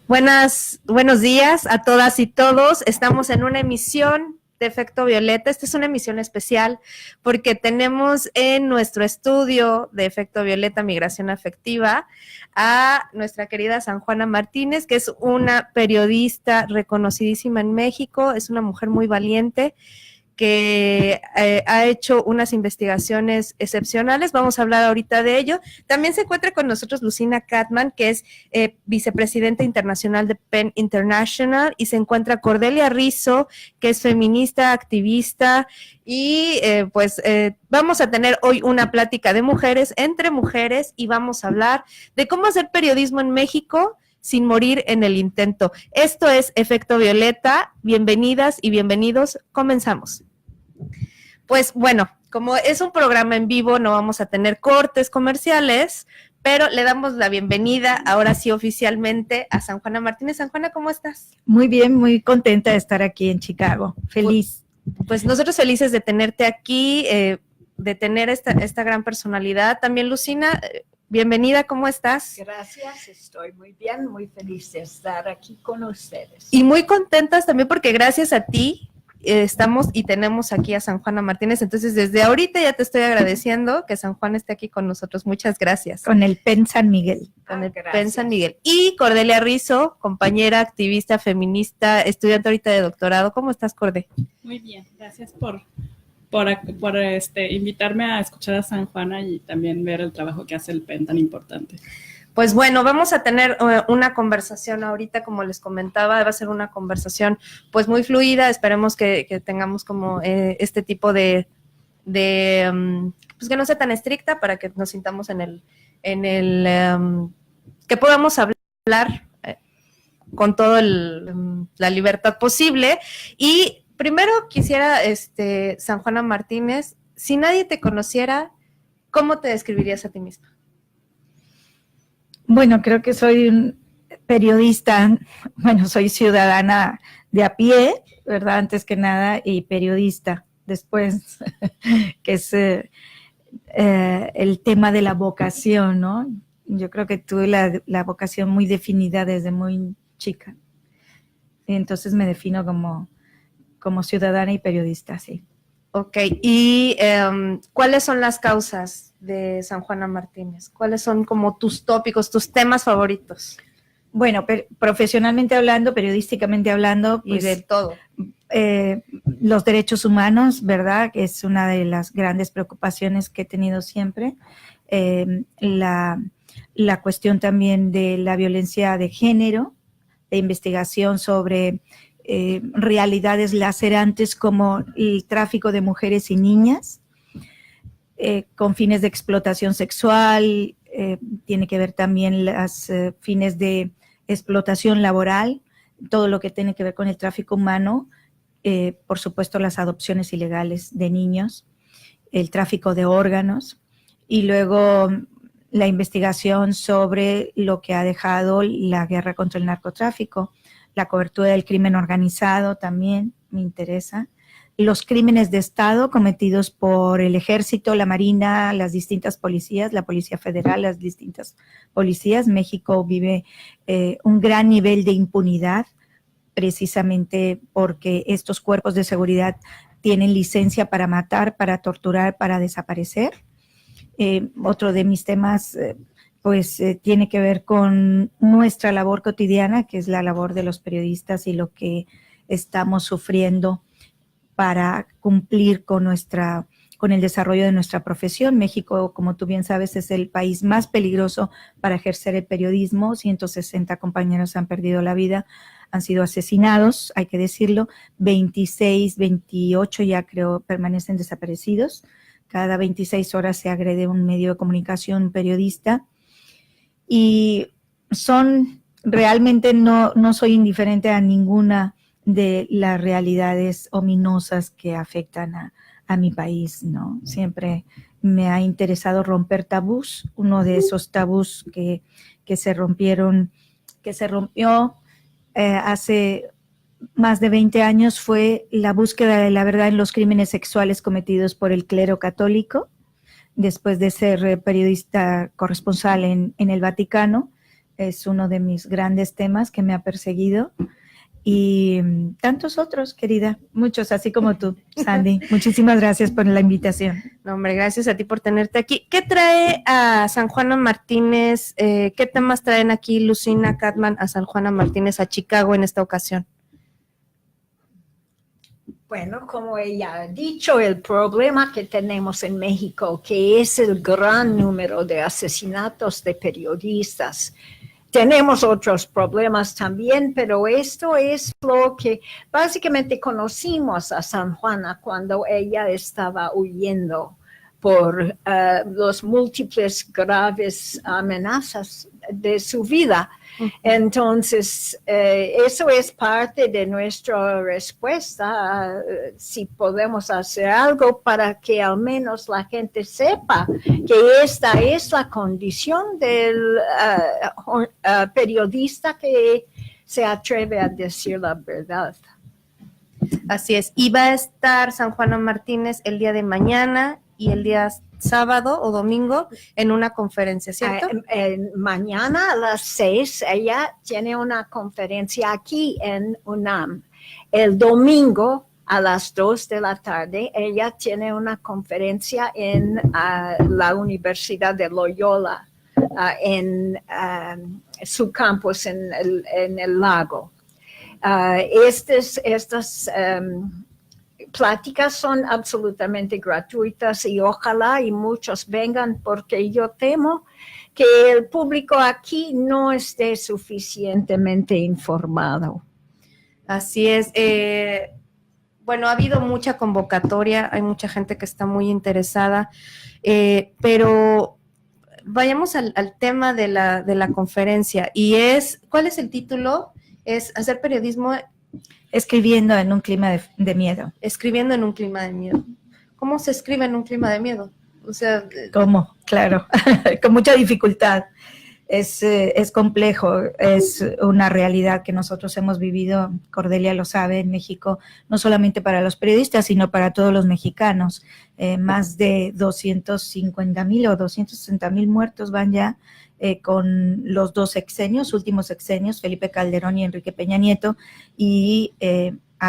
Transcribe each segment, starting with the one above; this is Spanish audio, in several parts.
Buenos días a todas y todos. Estamos en una emisión de Efecto Violeta. Esta es una emisión especial porque tenemos en nuestro estudio de Efecto Violeta Migración Afectiva a nuestra querida San Juana Martínez, que es una periodista reconocidísima en México, es una mujer muy valiente que ha hecho unas investigaciones excepcionales. Vamos a hablar ahorita de ello. También se encuentra con nosotros Lucina Catman, que es vicepresidenta internacional de PEN International, y se encuentra Cordelia Rizzo, que es feminista, activista, y vamos a tener hoy una plática de mujeres, entre mujeres, y vamos a hablar de cómo hacer periodismo en México sin morir en el intento. Esto es Efecto Violeta. Bienvenidas y bienvenidos. Comenzamos. Pues bueno, como es un programa en vivo, no vamos a tener cortes comerciales, pero le damos la bienvenida, ahora sí oficialmente, a San Juana Martínez. San Juana, ¿cómo estás? Muy bien, muy contenta de estar aquí en Chicago. Feliz. Pues nosotros felices de tenerte aquí, de tener esta gran personalidad. También, Lucina, bienvenida, ¿cómo estás? Gracias, estoy muy bien, muy feliz de estar aquí con ustedes. Y muy contentas también porque gracias a ti estamos y tenemos aquí a San Juana Martínez. Entonces, desde ahorita ya te estoy agradeciendo que San Juan esté aquí con nosotros. Muchas gracias. Con el PEN San Miguel. Con el PEN San Miguel. Y Cordelia Rizzo, compañera, activista, feminista, estudiante ahorita de doctorado. ¿Cómo estás, Corde? Muy bien, gracias por invitarme a escuchar a San Juana y también ver el trabajo que hace el PEN tan importante. Pues bueno, vamos a tener una conversación ahorita, como les comentaba, va a ser una conversación pues muy fluida. Esperemos que tengamos como este tipo pues que no sea tan estricta, para que nos sintamos que podamos hablar con toda la libertad posible. Y primero quisiera, San Juana Martínez, si nadie te conociera, ¿cómo te describirías a ti misma? Bueno, creo que soy un periodista, soy ciudadana de a pie, ¿verdad? Antes que nada, y periodista después, que es el tema de la vocación, ¿no? Yo creo que tuve la vocación muy definida desde muy chica. Entonces me defino como ciudadana y periodista, sí. Ok, y ¿cuáles son las causas de San Juana Martínez? ¿Cuáles son como tus tópicos, tus temas favoritos? Bueno, profesionalmente hablando, periodísticamente hablando, pues, y de todo. Los derechos humanos, ¿verdad? Que es una de las grandes preocupaciones que he tenido siempre. La cuestión también de la violencia de género, de investigación sobre realidades lacerantes como el tráfico de mujeres y niñas con fines de explotación sexual, tiene que ver también los fines de explotación laboral, todo lo que tiene que ver con el tráfico humano, por supuesto las adopciones ilegales de niños, el tráfico de órganos, y luego la investigación sobre lo que ha dejado la guerra contra el narcotráfico, la cobertura del crimen organizado también me interesa, los crímenes de Estado cometidos por el Ejército, la Marina, las distintas policías, la Policía Federal, las distintas policías. México vive un gran nivel de impunidad, precisamente porque estos cuerpos de seguridad tienen licencia para matar, para torturar, para desaparecer. Otro de mis temas tiene que ver con nuestra labor cotidiana, que es la labor de los periodistas y lo que estamos sufriendo para cumplir con el desarrollo de nuestra profesión. México, como tú bien sabes, es el país más peligroso para ejercer el periodismo. 160 compañeros han perdido la vida, han sido asesinados, hay que decirlo. 26, 28 ya creo permanecen desaparecidos. Cada 26 horas se agrede un medio de comunicación, un periodista. Y realmente no soy indiferente a ninguna de las realidades ominosas que afectan a mi país, ¿no? Siempre me ha interesado romper tabús. Uno de esos tabús que se rompió hace más de 20 años fue la búsqueda de la verdad en los crímenes sexuales cometidos por el clero católico. Después de ser periodista corresponsal en el Vaticano, es uno de mis grandes temas que me ha perseguido. Y tantos otros, querida, muchos, así como tú, Sandy. Muchísimas gracias por la invitación. No, hombre, gracias a ti por tenerte aquí. ¿Qué trae a San Juana Martínez? ¿Qué temas traen aquí Lucina Catman a San Juana Martínez, a Chicago en esta ocasión? Bueno, como ella ha dicho, el problema que tenemos en México, que es el gran número de asesinatos de periodistas. Tenemos otros problemas también, pero esto es lo que básicamente conocimos a San Juana cuando ella estaba huyendo por los múltiples graves amenazas de su vida. Entonces, eso es parte de nuestra respuesta, si podemos hacer algo para que al menos la gente sepa que esta es la condición del periodista que se atreve a decir la verdad. Así es. Y va a estar San Juana Martínez el día de mañana y el día sábado o domingo en una conferencia, ¿cierto? Mañana a las 6 ella tiene una conferencia aquí en UNAM. El domingo a las 2 de la tarde ella tiene una conferencia en la Universidad de Loyola, en su campus en el lago. Estas pláticas son absolutamente gratuitas y ojalá y muchos vengan porque yo temo que el público aquí no esté suficientemente informado. Así es. Bueno, ha habido mucha convocatoria, hay mucha gente que está muy interesada, pero vayamos al tema de la conferencia y ¿cuál es el título? Es hacer periodismo escribiendo en un clima de miedo. Escribiendo en un clima de miedo. ¿Cómo se escribe en un clima de miedo? O sea, ¿cómo? Claro, con mucha dificultad. Es complejo, es una realidad que nosotros hemos vivido, Cordelia lo sabe, en México, no solamente para los periodistas, sino para todos los mexicanos. Más de 250,000 o 260,000 muertos van ya con los dos últimos sexenios, Felipe Calderón y Enrique Peña Nieto, y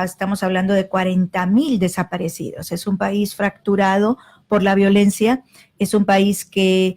estamos hablando de 40,000 desaparecidos. Es un país fracturado por la violencia, es un país que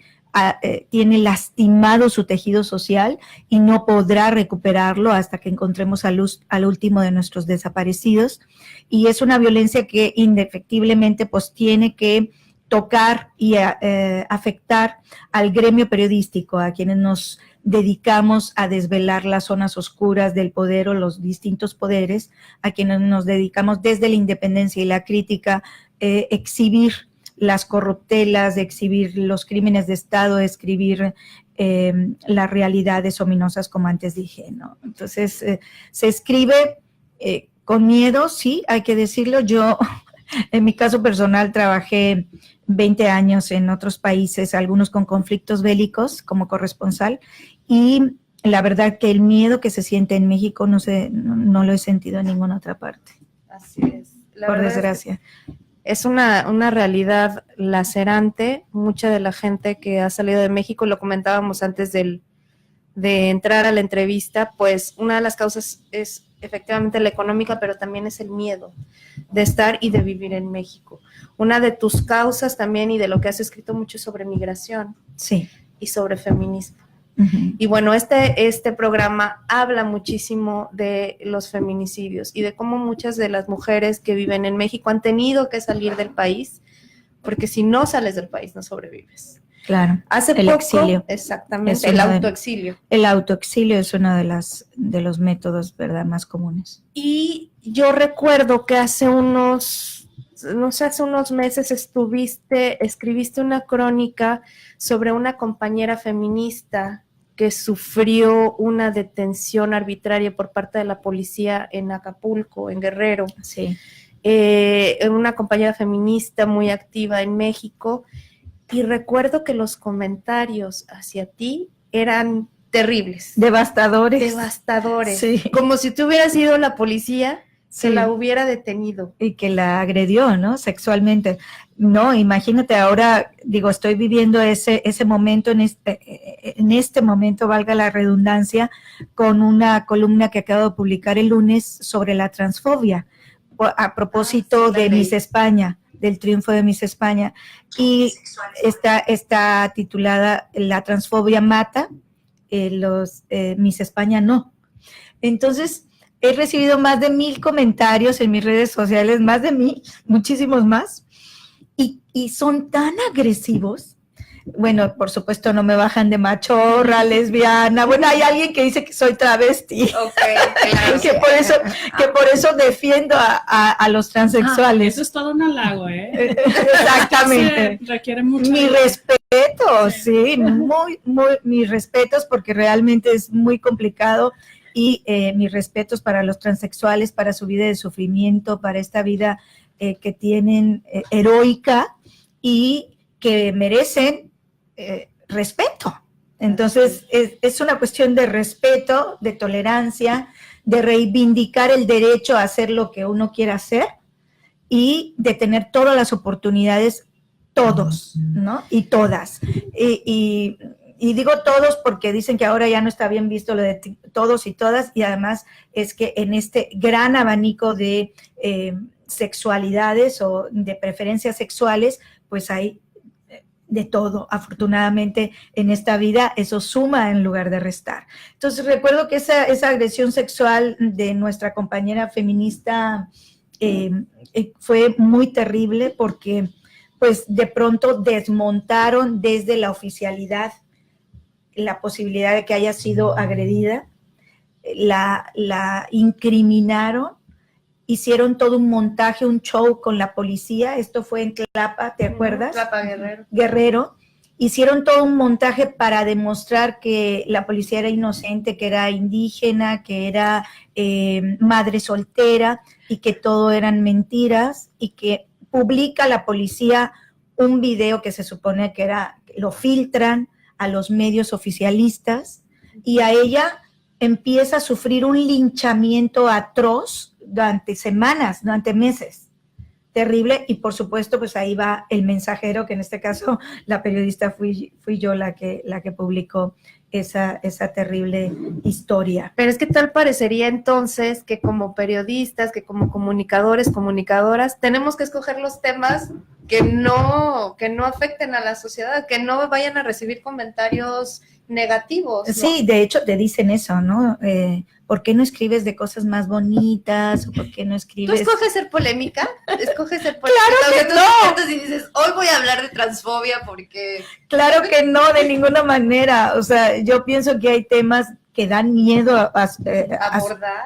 tiene lastimado su tejido social y no podrá recuperarlo hasta que encontremos al último de nuestros desaparecidos. Y es una violencia que indefectiblemente pues tiene que tocar y afectar al gremio periodístico, a quienes nos dedicamos a desvelar las zonas oscuras del poder o los distintos poderes, a quienes nos dedicamos desde la independencia y la crítica, exhibir las corruptelas, de exhibir los crímenes de Estado, de escribir las realidades ominosas, como antes dije, ¿no? Entonces, se escribe con miedo, sí, hay que decirlo. Yo, en mi caso personal, trabajé 20 años en otros países, algunos con conflictos bélicos como corresponsal, y la verdad que el miedo que se siente en México no lo he sentido en ninguna otra parte. Así es. Por desgracia. Es una realidad lacerante. Mucha de la gente que ha salido de México, lo comentábamos antes de entrar a la entrevista, pues una de las causas es efectivamente la económica, pero también es el miedo de estar y de vivir en México. Una de tus causas también, y de lo que has escrito mucho, es sobre migración. Sí. Y sobre feminismo. Uh-huh. Y bueno, este programa habla muchísimo de los feminicidios y de cómo muchas de las mujeres que viven en México han tenido que salir del país, porque si no sales del país no sobrevives. Claro. Hace el poco, exilio. Exactamente, el autoexilio. El autoexilio es uno de los métodos, ¿verdad?, más comunes. Y yo recuerdo que hace unos meses escribiste una crónica sobre una compañera feminista que sufrió una detención arbitraria por parte de la policía en Acapulco, en Guerrero. Sí. Una compañera feminista muy activa en México, y recuerdo que los comentarios hacia ti eran terribles. Devastadores. Devastadores. Sí. Como si tú hubieras sido la policía que la hubiera detenido. Y que la agredió, ¿no? Sexualmente. No, imagínate ahora, digo, estoy viviendo ese momento, en este momento, valga la redundancia, con una columna que acabo de publicar el lunes sobre la transfobia, a propósito de Miss España, del triunfo de Miss España. Y está titulada La transfobia mata, Miss España no. Entonces, he recibido más de 1000 comentarios en mis redes sociales, más de 1000, muchísimos más, y son tan agresivos. Bueno, por supuesto no me bajan de machorra, lesbiana. Bueno, hay alguien que dice que soy travesti. Okay, claro. que por eso defiendo a los transexuales. Eso es todo un halago, ¿eh? Exactamente. Sí, requiere mucho. Mi respeto, sí, mis respetos, porque realmente es muy complicado. Y mis respetos para los transexuales, para su vida de sufrimiento, para esta vida que tienen heroica y que merecen respeto. Entonces, es una cuestión de respeto, de tolerancia, de reivindicar el derecho a hacer lo que uno quiera hacer y de tener todas las oportunidades, todos, ¿no? Y todas. Y digo todos porque dicen que ahora ya no está bien visto lo de todos y todas, y además es que en este gran abanico de sexualidades o de preferencias sexuales, pues hay de todo. Afortunadamente en esta vida eso suma en lugar de restar. Entonces recuerdo que esa agresión sexual de nuestra compañera feminista fue muy terrible porque pues de pronto desmontaron desde la oficialidad la posibilidad de que haya sido agredida, la incriminaron, hicieron todo un montaje, un show con la policía. Esto fue en Tlapa, ¿te acuerdas? Tlapa Guerrero. Hicieron todo un montaje para demostrar que la policía era inocente, que era indígena, que era madre soltera y que todo eran mentiras, y que publica la policía un video que se supone que lo filtran a los medios oficialistas, y a ella empieza a sufrir un linchamiento atroz durante semanas, durante meses. Terrible. Y por supuesto, pues ahí va el mensajero, que en este caso la periodista fui yo la que publicó esa terrible historia. Pero es que tal parecería entonces que como periodistas, que como comunicadores, comunicadoras, tenemos que escoger los temas que no afecten a la sociedad, que no vayan a recibir comentarios negativos, ¿no? Sí, de hecho te dicen eso, ¿no? ¿Por qué no escribes de cosas más bonitas? ¿O por qué no escribes? ¿Tú escoges ser polémica? ¿Escoges ser polémica? ¡Claro que no! Y dices, hoy voy a hablar de transfobia porque... Claro que no, de ninguna manera. O sea, yo pienso que hay temas que dan miedo a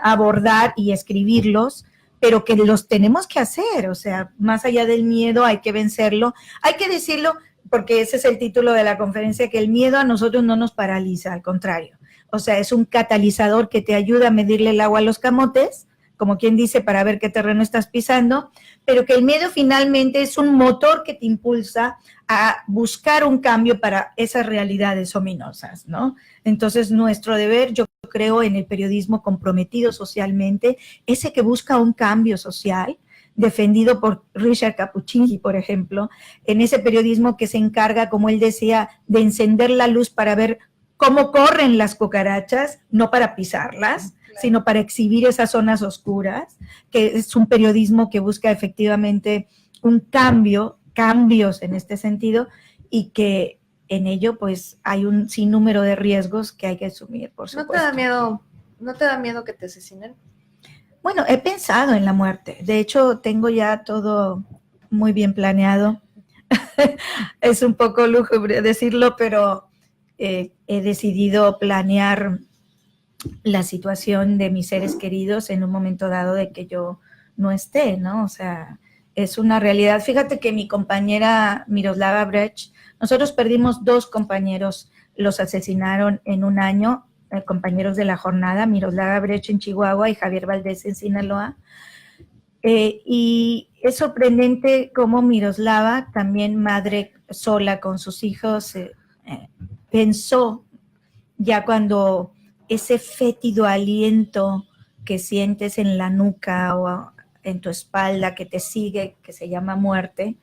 abordar y escribirlos, pero que los tenemos que hacer. O sea, más allá del miedo hay que vencerlo. Hay que decirlo, porque ese es el título de la conferencia, que el miedo a nosotros no nos paraliza, al contrario. O sea, es un catalizador que te ayuda a medirle el agua a los camotes, como quien dice, para ver qué terreno estás pisando, pero que el miedo finalmente es un motor que te impulsa a buscar un cambio para esas realidades ominosas, ¿no? Entonces, nuestro deber, yo creo, en el periodismo comprometido socialmente, ese que busca un cambio social, defendido por Richard Capuchinski, por ejemplo, en ese periodismo que se encarga, como él decía, de encender la luz para ver cómo corren las cucarachas, no para pisarlas, claro, sino para exhibir esas zonas oscuras, que es un periodismo que busca efectivamente un cambios en este sentido, y que en ello pues hay un sinnúmero de riesgos que hay que asumir, por supuesto. ¿No te da miedo que te asesinen? Bueno, he pensado en la muerte. De hecho, tengo ya todo muy bien planeado. Es un poco lúgubre decirlo, pero he decidido planear la situación de mis seres queridos en un momento dado de que yo no esté, ¿no? O sea, es una realidad. Fíjate que mi compañera Miroslava Brecht, nosotros perdimos 2 compañeros, los asesinaron en un año, compañeros de la jornada, Miroslava Brecht en Chihuahua y Javier Valdés en Sinaloa. Y es sorprendente cómo Miroslava, también madre sola con sus hijos, pensó ya cuando ese fétido aliento que sientes en la nuca o en tu espalda que te sigue, que se llama muerte,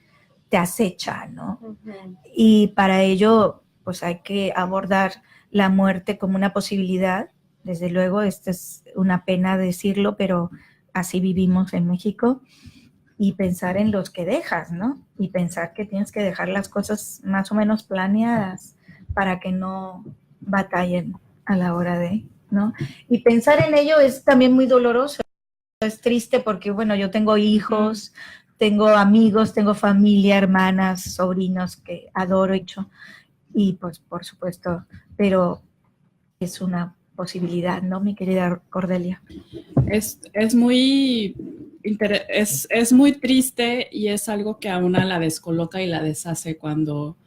te acecha, ¿no? Ujú. Y para ello, pues hay que abordar la muerte como una posibilidad. Desde luego, esta es una pena decirlo, pero así vivimos en México. Y pensar en los que dejas, ¿no? Y pensar que tienes que dejar las cosas más o menos planeadas para que no batallen a la hora de, ¿no? Y pensar en ello es también muy doloroso, es triste porque, bueno, yo tengo hijos, tengo amigos, tengo familia, hermanas, sobrinos que adoro y pues por supuesto, pero es una posibilidad, ¿no, mi querida Cordelia? Es muy es muy triste y es algo que a una la descoloca y la deshace cuando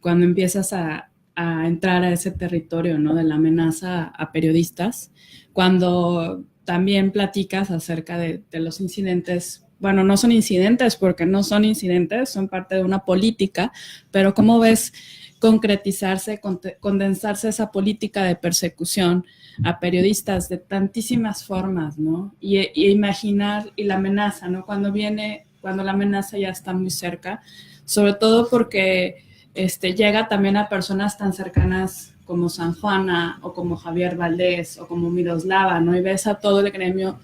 empiezas a entrar a ese territorio, ¿no? De la amenaza a periodistas, cuando también platicas acerca de los incidentes. Bueno, no son incidentes porque no son incidentes, son parte de una política, pero ¿cómo ves concretizarse, condensarse esa política de persecución a periodistas de tantísimas formas, ¿no? Y imaginar, y la amenaza, ¿no? Cuando la amenaza ya está muy cerca, sobre todo porque llega también a personas tan cercanas como San Juana o como Javier Valdés o como Miroslava, ¿no? Y ves a todo el gremio,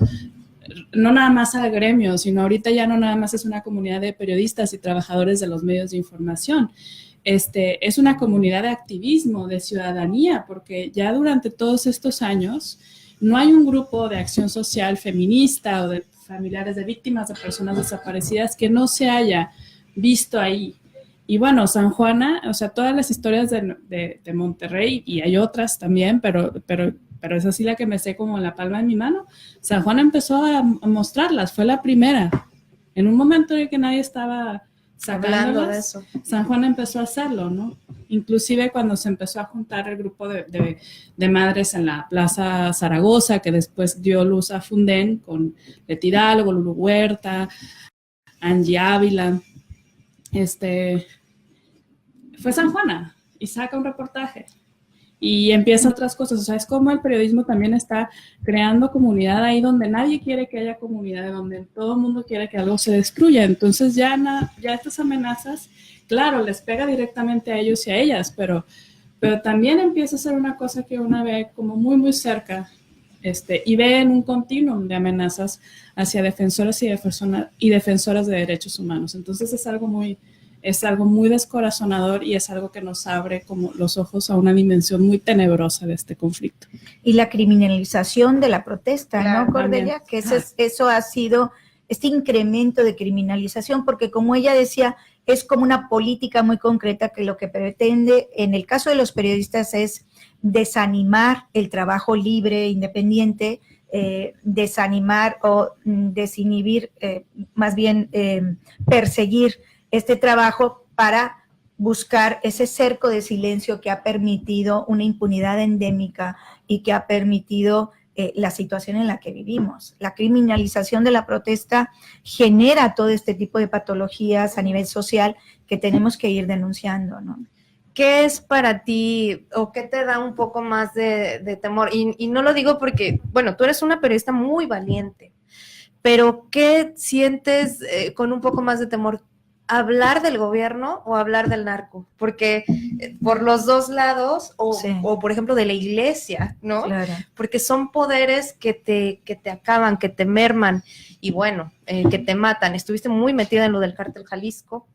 no nada más al gremio, sino ahorita ya no nada más es una comunidad de periodistas y trabajadores de los medios de información. Es una comunidad de activismo, de ciudadanía, porque ya durante todos estos años no hay un grupo de acción social feminista o de familiares de víctimas de personas desaparecidas que no se haya visto ahí. Y bueno, San Juana, o sea, todas las historias de Monterrey, y hay otras también, pero es así la que me sé como en la palma de mi mano. San Juana empezó a mostrarlas, fue la primera. En un momento en que nadie estaba Hablando de eso. San Juan empezó a hacerlo, ¿no? Inclusive cuando se empezó a juntar el grupo de madres en la Plaza Zaragoza, que después dio luz a Fundén, con Leti Hidalgo, Lulu Huerta, Angie Ávila, fue San Juana y saca un reportaje y empieza otras cosas. O sea, es como el periodismo también está creando comunidad ahí donde nadie quiere que haya comunidad, donde todo el mundo quiere que algo se destruya. Entonces ya estas amenazas, claro, les pega directamente a ellos y a ellas, pero también empieza a ser una cosa que una ve como muy, muy cerca, y ve en un continuum de amenazas hacia defensores y defensoras de derechos humanos. Entonces es algo muy descorazonador y es algo que nos abre como los ojos a una dimensión muy tenebrosa de este conflicto. Y la criminalización de la protesta, Claro, ¿no, Cordelia? Que eso ha sido este incremento de criminalización, porque como ella decía, es como una política muy concreta que lo que pretende, en el caso de los periodistas, es desanimar el trabajo libre, independiente, desanimar o desinhibir, más bien perseguir este trabajo para buscar ese cerco de silencio que ha permitido una impunidad endémica y que ha permitido la situación en la que vivimos. La criminalización de la protesta genera todo este tipo de patologías a nivel social que tenemos que ir denunciando, ¿no? ¿Qué es para ti o qué te da un poco más de temor? Y no lo digo porque, bueno, tú eres una periodista muy valiente, pero ¿qué sientes con un poco más de temor? ¿Hablar del gobierno o hablar del narco? Porque por los dos lados, o por ejemplo de la iglesia, ¿no? Claro. Porque son poderes que te acaban, que te merman y bueno, que te matan. Estuviste muy metida en lo del cártel Jalisco,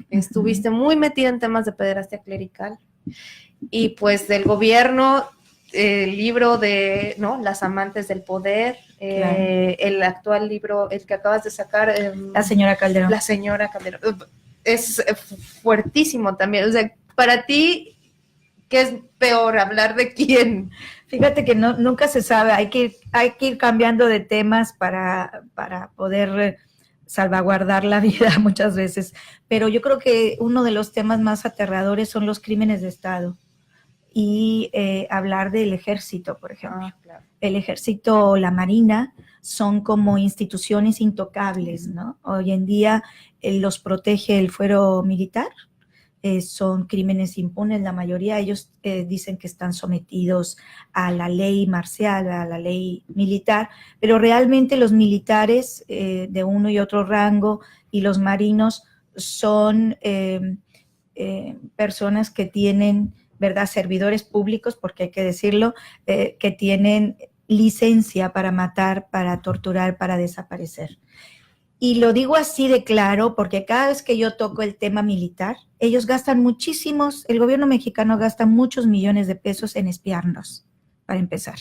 estuviste muy metida en temas de pederastia clerical y pues del gobierno, el libro de, ¿no? Las amantes del poder, claro. El actual libro, el que acabas de sacar, La señora Calderón. La señora Calderón, es fuertísimo también. O sea, para ti, ¿qué es peor, hablar de quién? Fíjate que nunca se sabe, hay que ir cambiando de temas para poder salvaguardar la vida muchas veces, pero yo creo que uno de los temas más aterradores son los crímenes de Estado y hablar del ejército, por ejemplo. Claro. El ejército o la marina son como instituciones intocables, ¿no? Hoy en día los protege el fuero militar son crímenes impunes, la mayoría. Ellos dicen que están sometidos a la ley marcial, a la ley militar, pero realmente los militares de uno y otro rango y los marinos son personas que tienen, ¿verdad?, servidores públicos, porque hay que decirlo, que tienen licencia para matar, para torturar, para desaparecer. Y lo digo así de claro porque cada vez que yo toco el tema militar, ellos gastan muchísimos, el gobierno mexicano gasta muchos millones de pesos en espiarnos, para empezar.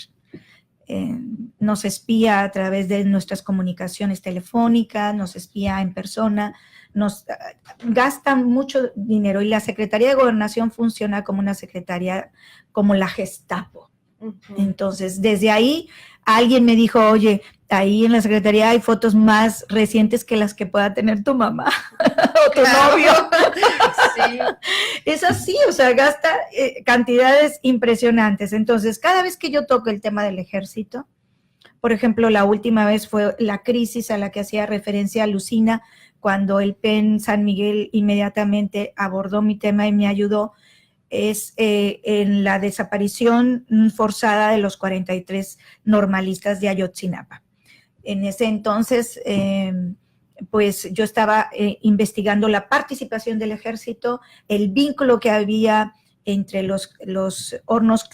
Nos espía a través de nuestras comunicaciones telefónicas, nos espía en persona, nos gastan mucho dinero y la Secretaría de Gobernación funciona como una secretaría, como la Gestapo. Entonces, desde ahí alguien me dijo, oye, ahí en la secretaría hay fotos más recientes que las que pueda tener tu mamá o tu novio. Sí. Es así, o sea, gasta cantidades impresionantes. Entonces, cada vez que yo toco el tema del ejército, por ejemplo, la última vez fue la crisis a la que hacía referencia Lucina, cuando el PEN San Miguel inmediatamente abordó mi tema y me ayudó, es en la desaparición forzada de los 43 normalistas de Ayotzinapa. En ese entonces, pues yo estaba investigando la participación del ejército, el vínculo que había entre los hornos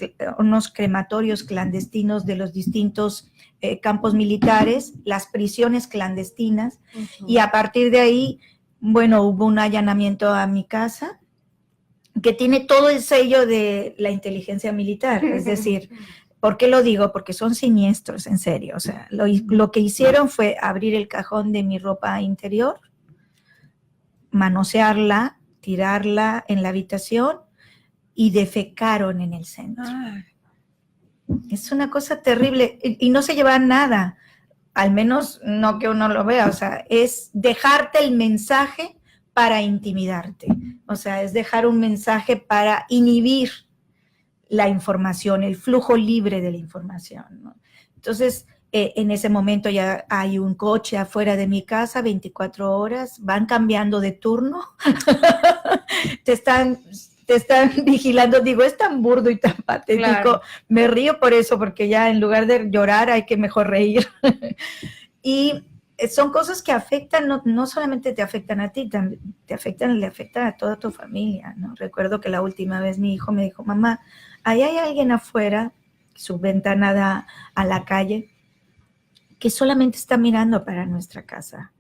crematorios clandestinos de los distintos campos militares, las prisiones clandestinas, y a partir de ahí, bueno, hubo un allanamiento a mi casa, que tiene todo el sello de la inteligencia militar, es decir, ¿por qué lo digo? Porque son siniestros, en serio, o sea, lo que hicieron fue abrir el cajón de mi ropa interior, manosearla, tirarla en la habitación y defecaron en el centro. Es una cosa terrible y no se lleva nada, al menos no que uno lo vea, o sea, es dejarte el mensaje para intimidarte, o sea, es dejar un mensaje para inhibir la información, el flujo libre de la información, ¿no? Entonces, en ese momento ya hay un coche afuera de mi casa, 24 horas, van cambiando de turno, te están vigilando, digo, es tan burdo y tan patético, claro. Me río por eso, porque ya en lugar de llorar hay que mejor reír. Y son cosas que afectan, no solamente te afectan a ti, le afectan a toda tu familia, ¿no? Recuerdo que la última vez mi hijo me dijo, mamá, ahí hay alguien afuera, su ventana da a la calle, que solamente está mirando para nuestra casa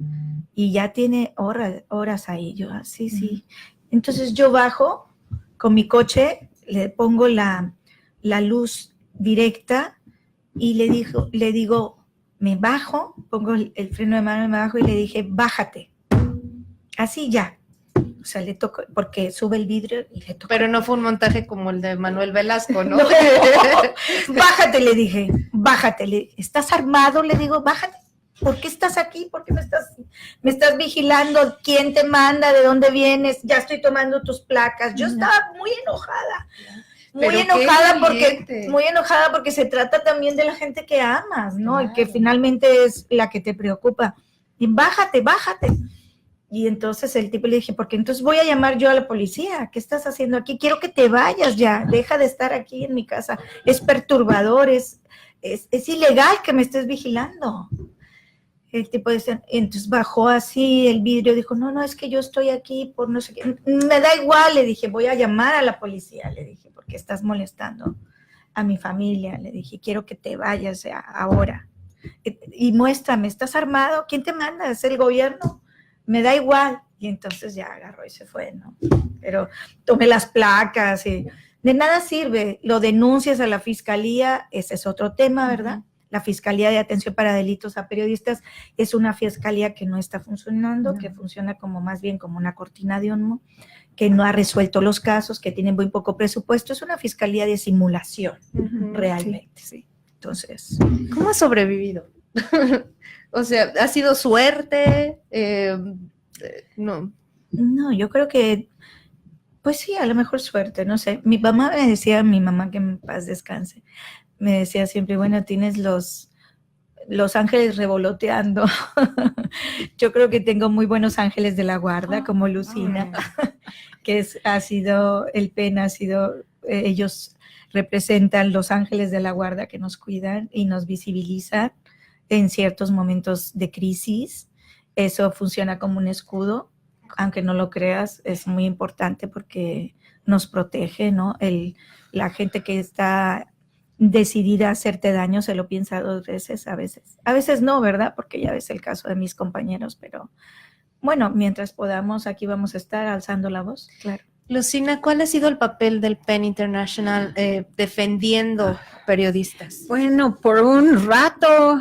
y ya tiene horas ahí. Yo, sí. Entonces yo bajo con mi coche, le pongo la luz directa y le digo, me bajo, pongo el freno de mano, me bajo y le dije, bájate. Así ya. O sea, le toco, porque sube el vidrio y le toco. Pero no fue un montaje como el de Manuel Velasco, ¿no? No. Bájate, le dije, bájate. ¿Estás armado? Le digo, bájate. ¿Por qué estás aquí? ¿Por qué me estás vigilando? ¿Quién te manda? ¿De dónde vienes? Ya estoy tomando tus placas. Yo estaba muy enojada. Muy enojada porque se trata también de la gente que amas, ¿no? Claro. Y que finalmente es la que te preocupa. Y bájate. Y entonces el tipo le dije, porque entonces voy a llamar yo a la policía. ¿Qué estás haciendo aquí? Quiero que te vayas ya. Deja de estar aquí en mi casa. Es perturbador, es ilegal que me estés vigilando. El tipo decía, entonces bajó así el vidrio, dijo, no, es que yo estoy aquí por no sé qué. Me da igual, le dije, voy a llamar a la policía, le dije, porque estás molestando a mi familia. Le dije, quiero que te vayas ahora. Y muéstrame, ¿estás armado? ¿Quién te manda? ¿Es el gobierno? Me da igual. Y entonces ya agarró y se fue, ¿no? Pero tomé las placas y de nada sirve. Lo denuncias a la fiscalía, ese es otro tema, ¿verdad? La Fiscalía de Atención para Delitos a Periodistas es una fiscalía que no está funcionando, que funciona más bien como una cortina de humo, que no ha resuelto los casos, que tiene muy poco presupuesto. Es una fiscalía de simulación, realmente. Sí. Entonces, ¿cómo has sobrevivido? O sea, ¿ha sido suerte? No, yo creo que, pues sí, a lo mejor suerte, no sé. Mi mamá que en paz descanse, me decía siempre, bueno, tienes los ángeles revoloteando. Yo creo que tengo muy buenos ángeles de la guarda, como Lucina. ha sido, el PEN ha sido, ellos representan los ángeles de la guarda que nos cuidan y nos visibilizan en ciertos momentos de crisis. Eso funciona como un escudo, aunque no lo creas, es muy importante porque nos protege, ¿no? La gente que está decidida a hacerte daño se lo piensa 2 veces a veces. A veces no, ¿verdad? Porque ya ves el caso de mis compañeros, pero bueno, mientras podamos, aquí vamos a estar alzando la voz, claro. Lucina, ¿cuál ha sido el papel del PEN International defendiendo periodistas? Bueno, por un rato,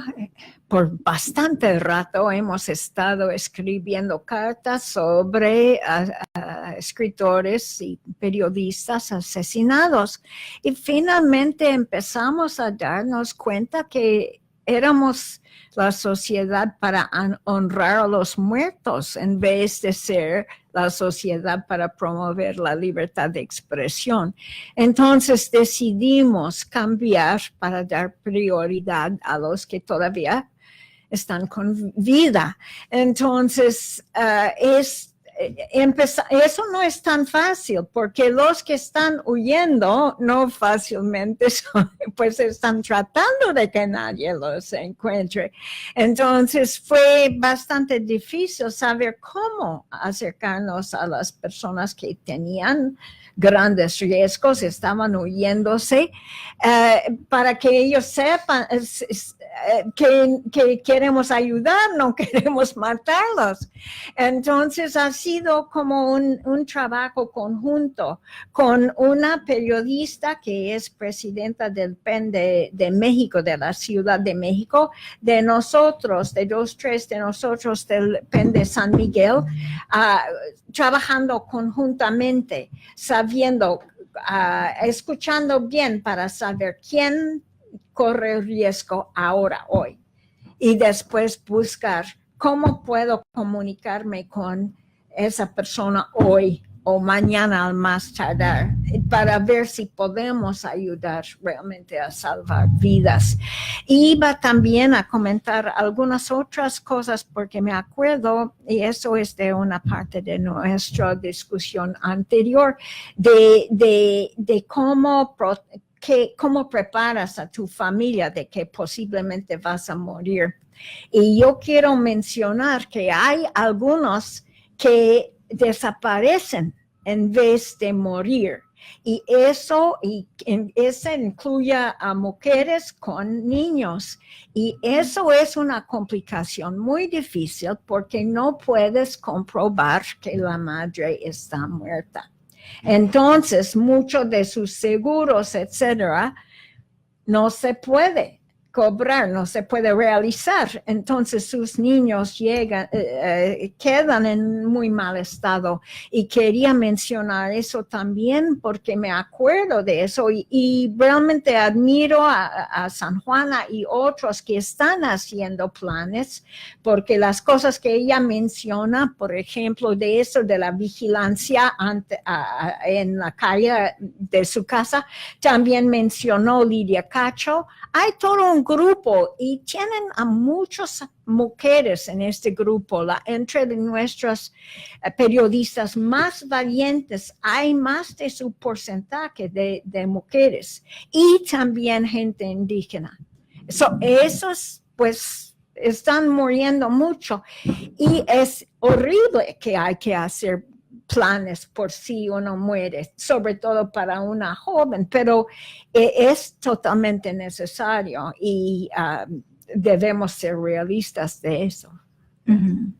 por bastante rato, hemos estado escribiendo cartas sobre escritores y periodistas asesinados. Y finalmente empezamos a darnos cuenta que éramos la sociedad para honrar a los muertos en vez de ser la sociedad para promover la libertad de expresión. Entonces decidimos cambiar para dar prioridad a los que todavía están con vida. Entonces, eso no es tan fácil porque los que están huyendo no fácilmente pues están tratando de que nadie los encuentre. Entonces fue bastante difícil saber cómo acercarnos a las personas que tenían grandes riesgos, estaban huyéndose, para que ellos sepan que queremos ayudar, no queremos matarlos. Entonces ha sido como un trabajo conjunto con una periodista que es presidenta del PEN de México, de la Ciudad de México, de nosotros, de 2-3 de nosotros del PEN de San Miguel, trabajando conjuntamente, sabiendo, escuchando bien para saber quién corre riesgo ahora, hoy. Y después buscar cómo puedo comunicarme con esa persona hoy o mañana al más tardar para ver si podemos ayudar realmente a salvar vidas. Iba también a comentar algunas otras cosas porque me acuerdo, y eso es de una parte de nuestra discusión anterior, de cómo preparas a tu familia de que posiblemente vas a morir. Y yo quiero mencionar que hay algunos que desaparecen en vez de morir. Y eso incluye a mujeres con niños. Y eso es una complicación muy difícil porque no puedes comprobar que la madre está muerta. Entonces, muchos de sus seguros, etcétera, no se puede cobrar, no se puede realizar. Entonces sus niños quedan en muy mal estado. Y quería mencionar eso también porque me acuerdo de eso y realmente admiro a San Juana y otros que están haciendo planes, porque las cosas que ella menciona, por ejemplo, de eso de la vigilancia en la calle de su casa, también mencionó Lidia Cacho. Hay todo un grupo y tienen a muchas mujeres en este grupo. Entre nuestros periodistas más valientes hay más de su porcentaje de mujeres y también gente indígena. Esos pues están muriendo mucho y es horrible que hay que hacer planes por si uno muere, sobre todo para una joven, pero es totalmente necesario y debemos ser realistas de eso. Uh-huh.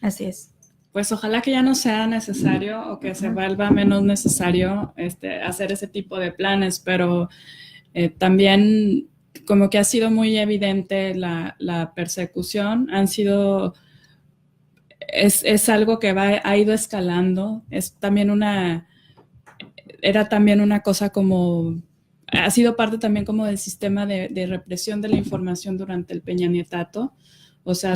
Así es. Pues ojalá que ya no sea necesario o que se vuelva menos necesario hacer ese tipo de planes, pero también como que ha sido muy evidente la persecución, es algo que ha ido escalando, era también una cosa como, ha sido parte también como del sistema de represión de la información durante el peñanietato. O sea,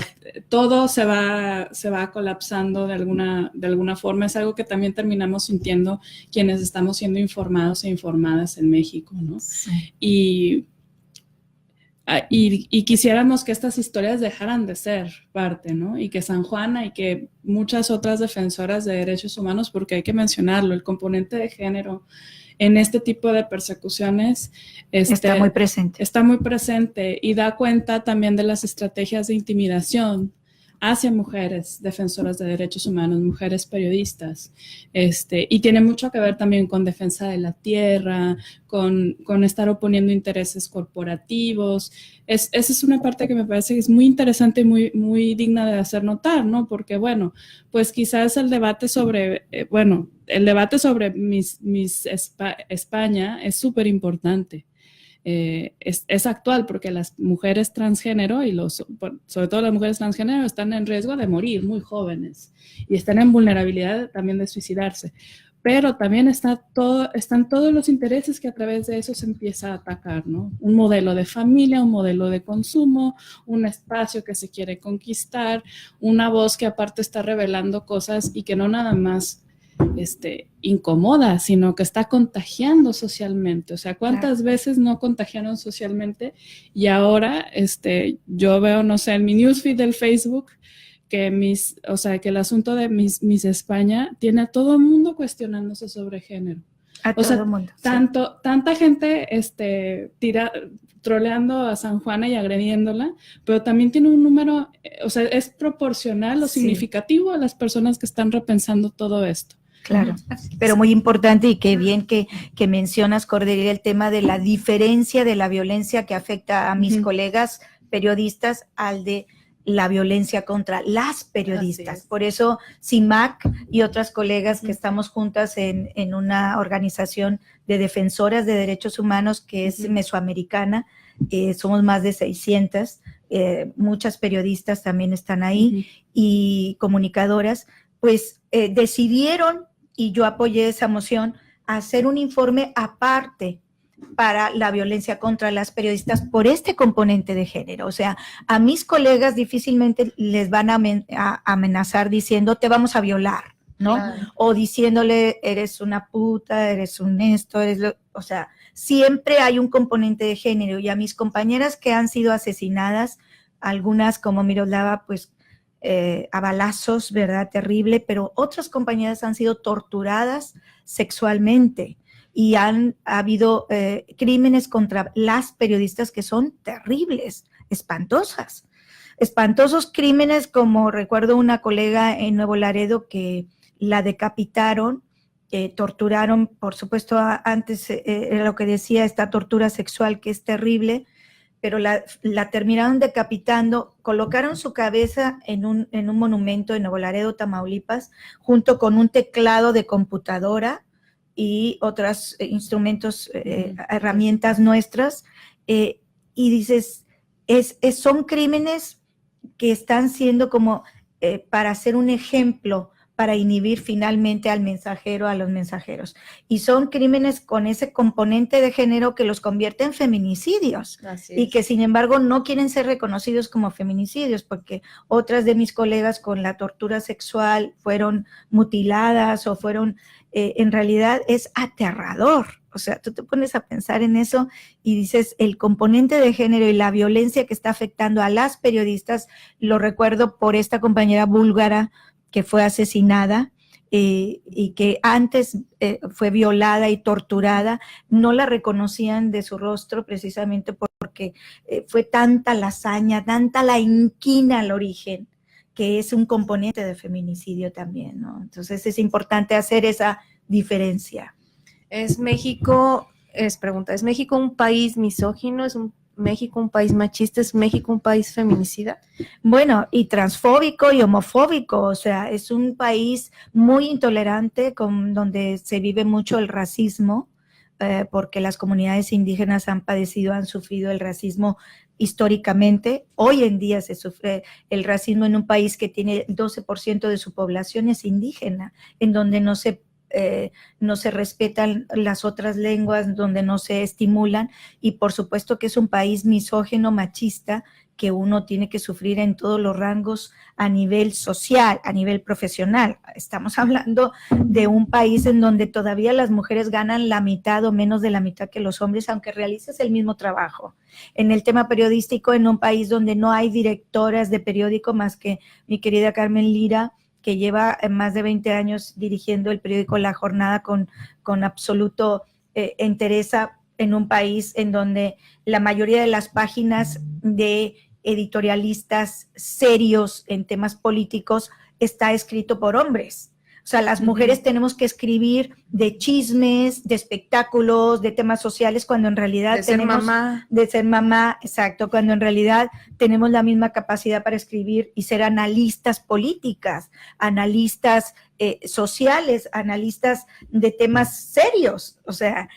todo se va colapsando de alguna forma. Es algo que también terminamos sintiendo quienes estamos siendo informados e informadas en México, ¿no? Sí. Y y quisiéramos que estas historias dejaran de ser parte, ¿no? Y que San Juana y que muchas otras defensoras de derechos humanos, porque hay que mencionarlo, el componente de género en este tipo de persecuciones está muy presente. Está muy presente y da cuenta también de las estrategias de intimidación hacia mujeres defensoras de derechos humanos, mujeres periodistas, y tiene mucho que ver también con defensa de la tierra, con estar oponiendo intereses corporativos. Esa es una parte que me parece que es muy interesante y muy, muy digna de hacer notar, ¿no? Porque, bueno, pues quizás el debate sobre, España es súper importante. Es actual porque las mujeres transgénero y sobre todo las mujeres transgénero están en riesgo de morir muy jóvenes y están en vulnerabilidad también de suicidarse, pero también están todos los intereses que a través de eso se empieza a atacar, ¿no? Un modelo de familia, un modelo de consumo, un espacio que se quiere conquistar, una voz que aparte está revelando cosas y que no nada más incomoda, sino que está contagiando socialmente. O sea, ¿cuántas veces no contagiaron socialmente? Y ahora, yo veo, no sé, en mi newsfeed del Facebook, que el asunto de Miss España tiene a todo el mundo cuestionándose sobre género. A todo el mundo. Tanta gente troleando a San Juana y agrediéndola, pero también tiene un número, es proporcional o significativo a las personas que están repensando todo esto. Claro, pero muy importante y qué bien que mencionas, Cordelia, el tema de la diferencia de la violencia que afecta a mis colegas periodistas al de la violencia contra las periodistas. Por eso, CIMAC y otras colegas que estamos juntas en una organización de defensoras de derechos humanos que es mesoamericana, somos más de 600, muchas periodistas también están ahí y comunicadoras, pues decidieron, y yo apoyé esa moción, hacer un informe aparte para la violencia contra las periodistas por este componente de género. O sea, a mis colegas difícilmente les van a amenazar diciendo te vamos a violar, ¿no? Claro. O diciéndole eres una puta, eres un esto, o sea, siempre hay un componente de género. Y a mis compañeras que han sido asesinadas, algunas como Miroslava, pues a balazos, ¿verdad? Terrible, pero otras compañeras han sido torturadas sexualmente y ha habido crímenes contra las periodistas que son terribles, espantosos crímenes, como recuerdo una colega en Nuevo Laredo que la decapitaron, torturaron, por supuesto, antes era lo que decía, esta tortura sexual que es terrible, pero la terminaron decapitando, colocaron su cabeza en un monumento en Nuevo Laredo, Tamaulipas, junto con un teclado de computadora y otros instrumentos, herramientas nuestras, y dices, son crímenes que están siendo como para hacer un ejemplo, para inhibir finalmente al mensajero, a los mensajeros. Y son crímenes con ese componente de género que los convierte en feminicidios y que sin embargo no quieren ser reconocidos como feminicidios porque otras de mis colegas con la tortura sexual fueron mutiladas o fueron, en realidad es aterrador. O sea, tú te pones a pensar en eso y dices, el componente de género y la violencia que está afectando a las periodistas, lo recuerdo por esta compañera búlgara que fue asesinada y que antes fue violada y torturada, no la reconocían de su rostro precisamente porque fue tanta la hazaña, tanta la inquina al origen, que es un componente de feminicidio también, ¿no? Entonces es importante hacer esa diferencia. ¿Es México un país misógino? ¿Es México un país machista? ¿Es México un país feminicida? Bueno, y transfóbico y homofóbico, o sea, es un país muy intolerante donde se vive mucho el racismo, porque las comunidades indígenas han sufrido el racismo históricamente. Hoy en día se sufre el racismo en un país que tiene 12% de su población es indígena, en donde no se respetan las otras lenguas, donde no se estimulan, y por supuesto que es un país misógino, machista, que uno tiene que sufrir en todos los rangos a nivel social, a nivel profesional. Estamos hablando de un país en donde todavía las mujeres ganan la mitad o menos de la mitad que los hombres, aunque realices el mismo trabajo. En el tema periodístico, en un país donde no hay directoras de periódico más que mi querida Carmen Lira, que lleva más de 20 años dirigiendo el periódico La Jornada con absoluto entereza, en un país en donde la mayoría de las páginas de editorialistas serios en temas políticos está escrito por hombres. O sea, las mujeres tenemos que escribir de chismes, de espectáculos, de temas sociales, cuando en realidad de ser mamá. De ser mamá, exacto, cuando en realidad tenemos la misma capacidad para escribir y ser analistas políticas, analistas sociales, analistas de temas serios. O sea,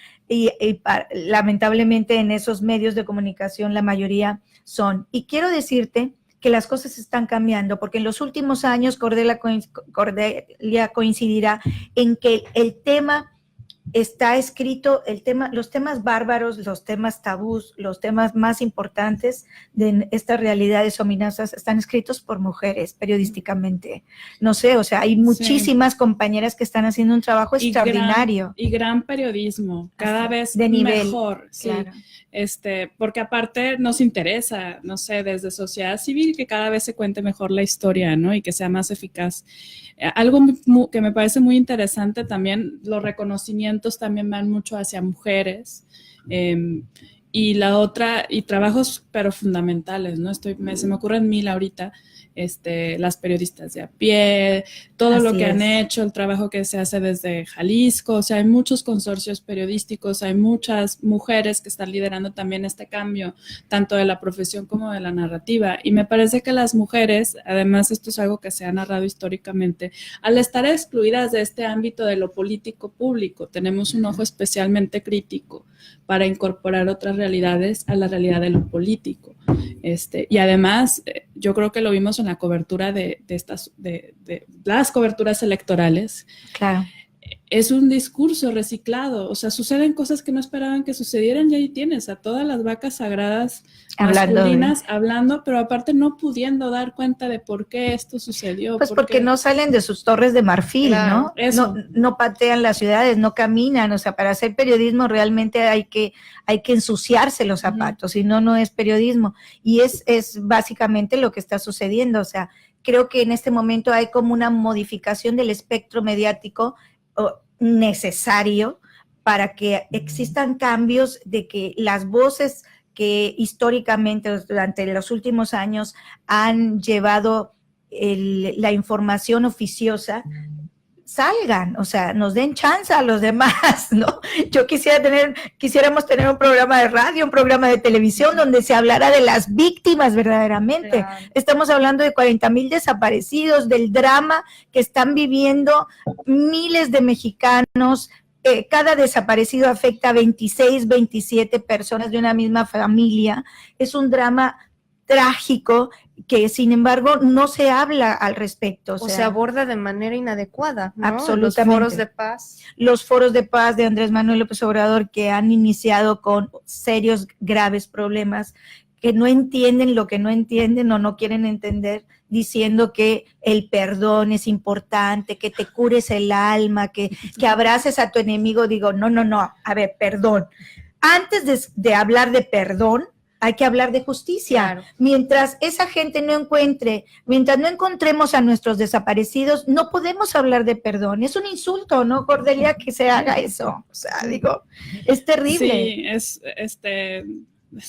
lamentablemente en esos medios de comunicación la mayoría son. Y quiero decirte que las cosas están cambiando, porque en los últimos años Cordelia coincidirá en que el tema está escrito, los temas bárbaros, los temas tabús, los temas más importantes de estas realidades ominosas están escritos por mujeres periodísticamente. No sé, o sea, hay muchísimas compañeras que están haciendo un trabajo extraordinario. Y gran periodismo, cada vez de nivel, mejor. Sí. Claro. Porque aparte nos interesa, no sé, desde sociedad civil que cada vez se cuente mejor la historia, ¿no? Y que sea más eficaz. Algo que me parece muy interesante también, los reconocimientos también van mucho hacia mujeres. Y la otra, y trabajos pero fundamentales, ¿no? Se me ocurren 1000 ahorita, las periodistas de a pie, todo lo que han hecho, el trabajo que se hace desde Jalisco, o sea, hay muchos consorcios periodísticos, hay muchas mujeres que están liderando también este cambio, tanto de la profesión como de la narrativa, y me parece que las mujeres, además esto es algo que se ha narrado históricamente, al estar excluidas de este ámbito de lo político público, tenemos un ojo especialmente crítico para incorporar otras realidades a la realidad de lo político. Y además, yo creo que lo vimos en la cobertura de las coberturas electorales. Claro. Es un discurso reciclado, o sea, suceden cosas que no esperaban que sucedieran y ahí tienes a todas las vacas sagradas masculinas hablando, pero aparte no pudiendo dar cuenta de por qué esto sucedió. Pues porque no salen de sus torres de marfil, claro, ¿no? No patean las ciudades, no caminan, o sea, para hacer periodismo realmente hay que ensuciarse los zapatos, si no, no es periodismo. Y es básicamente lo que está sucediendo, o sea, creo que en este momento hay como una modificación del espectro mediático necesario para que existan cambios de que las voces que históricamente durante los últimos años han llevado la información oficiosa salgan, o sea, nos den chance a los demás, ¿no? Yo quisiéramos tener un programa de radio, un programa de televisión donde se hablara de las víctimas verdaderamente. Claro. Estamos hablando de 40,000 desaparecidos, del drama que están viviendo miles de mexicanos. Cada desaparecido afecta a 26, 27 personas de una misma familia. Es un drama trágico que sin embargo no se habla al respecto. O se aborda de manera inadecuada, ¿no? Absolutamente. Los foros de paz. Los foros de paz de Andrés Manuel López Obrador, que han iniciado con serios, graves problemas, que no entienden lo que no entienden o no quieren entender, diciendo que el perdón es importante, que te cures el alma, que abraces a tu enemigo. Digo, no, a ver, perdón. Antes de hablar de perdón, hay que hablar de justicia. Claro. Mientras esa gente mientras no encontremos a nuestros desaparecidos, no podemos hablar de perdón. Es un insulto, ¿no, Cordelia, que se haga eso? O sea, digo, es terrible. Sí,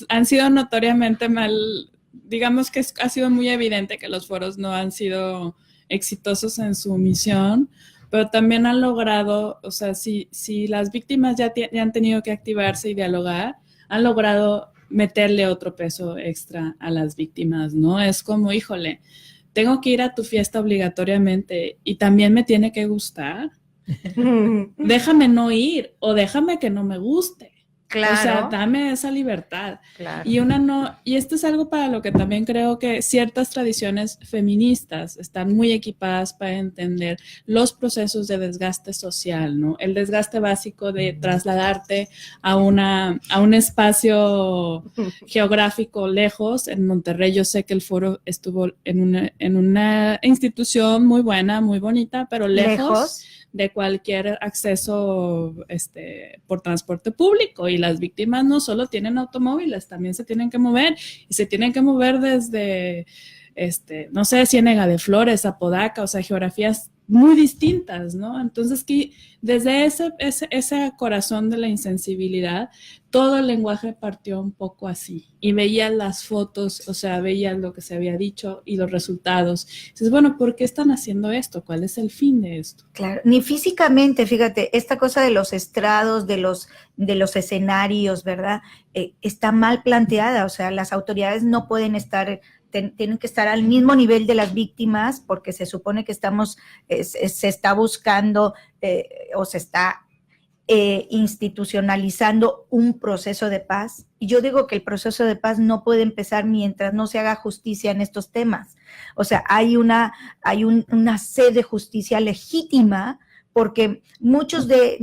han sido notoriamente mal, digamos que ha sido muy evidente que los foros no han sido exitosos en su misión, pero también han logrado, o sea, si las víctimas ya han tenido que activarse y dialogar, han logrado meterle otro peso extra a las víctimas, ¿no? Es como, híjole, tengo que ir a tu fiesta obligatoriamente y también me tiene que gustar. Déjame no ir o déjame que no me guste. Claro. O sea, dame esa libertad. Claro. Y esto es algo para lo que también creo que ciertas tradiciones feministas están muy equipadas para entender los procesos de desgaste social, ¿no? El desgaste básico de trasladarte a un espacio geográfico lejos. En Monterrey yo sé que el foro estuvo en una institución muy buena, muy bonita, pero lejos de cualquier acceso por transporte público, y las víctimas no solo tienen automóviles, también se tienen que mover, y se tienen que mover desde, no sé, Ciénega de Flores, Apodaca, o sea, geografías muy distintas, ¿no? Entonces, que desde ese corazón de la insensibilidad, todo el lenguaje partió un poco así, y veías las fotos, o sea, veías lo que se había dicho y los resultados. Dices, bueno, ¿por qué están haciendo esto? ¿Cuál es el fin de esto? Claro, ni físicamente, fíjate, esta cosa de los estrados, de los escenarios, ¿verdad? Está mal planteada, o sea, las autoridades no pueden estar, tienen que estar al mismo nivel de las víctimas, porque se supone que se está buscando o se está institucionalizando un proceso de paz. Y yo digo que el proceso de paz no puede empezar mientras no se haga justicia en estos temas. O sea, hay una sed de justicia legítima, porque muchos de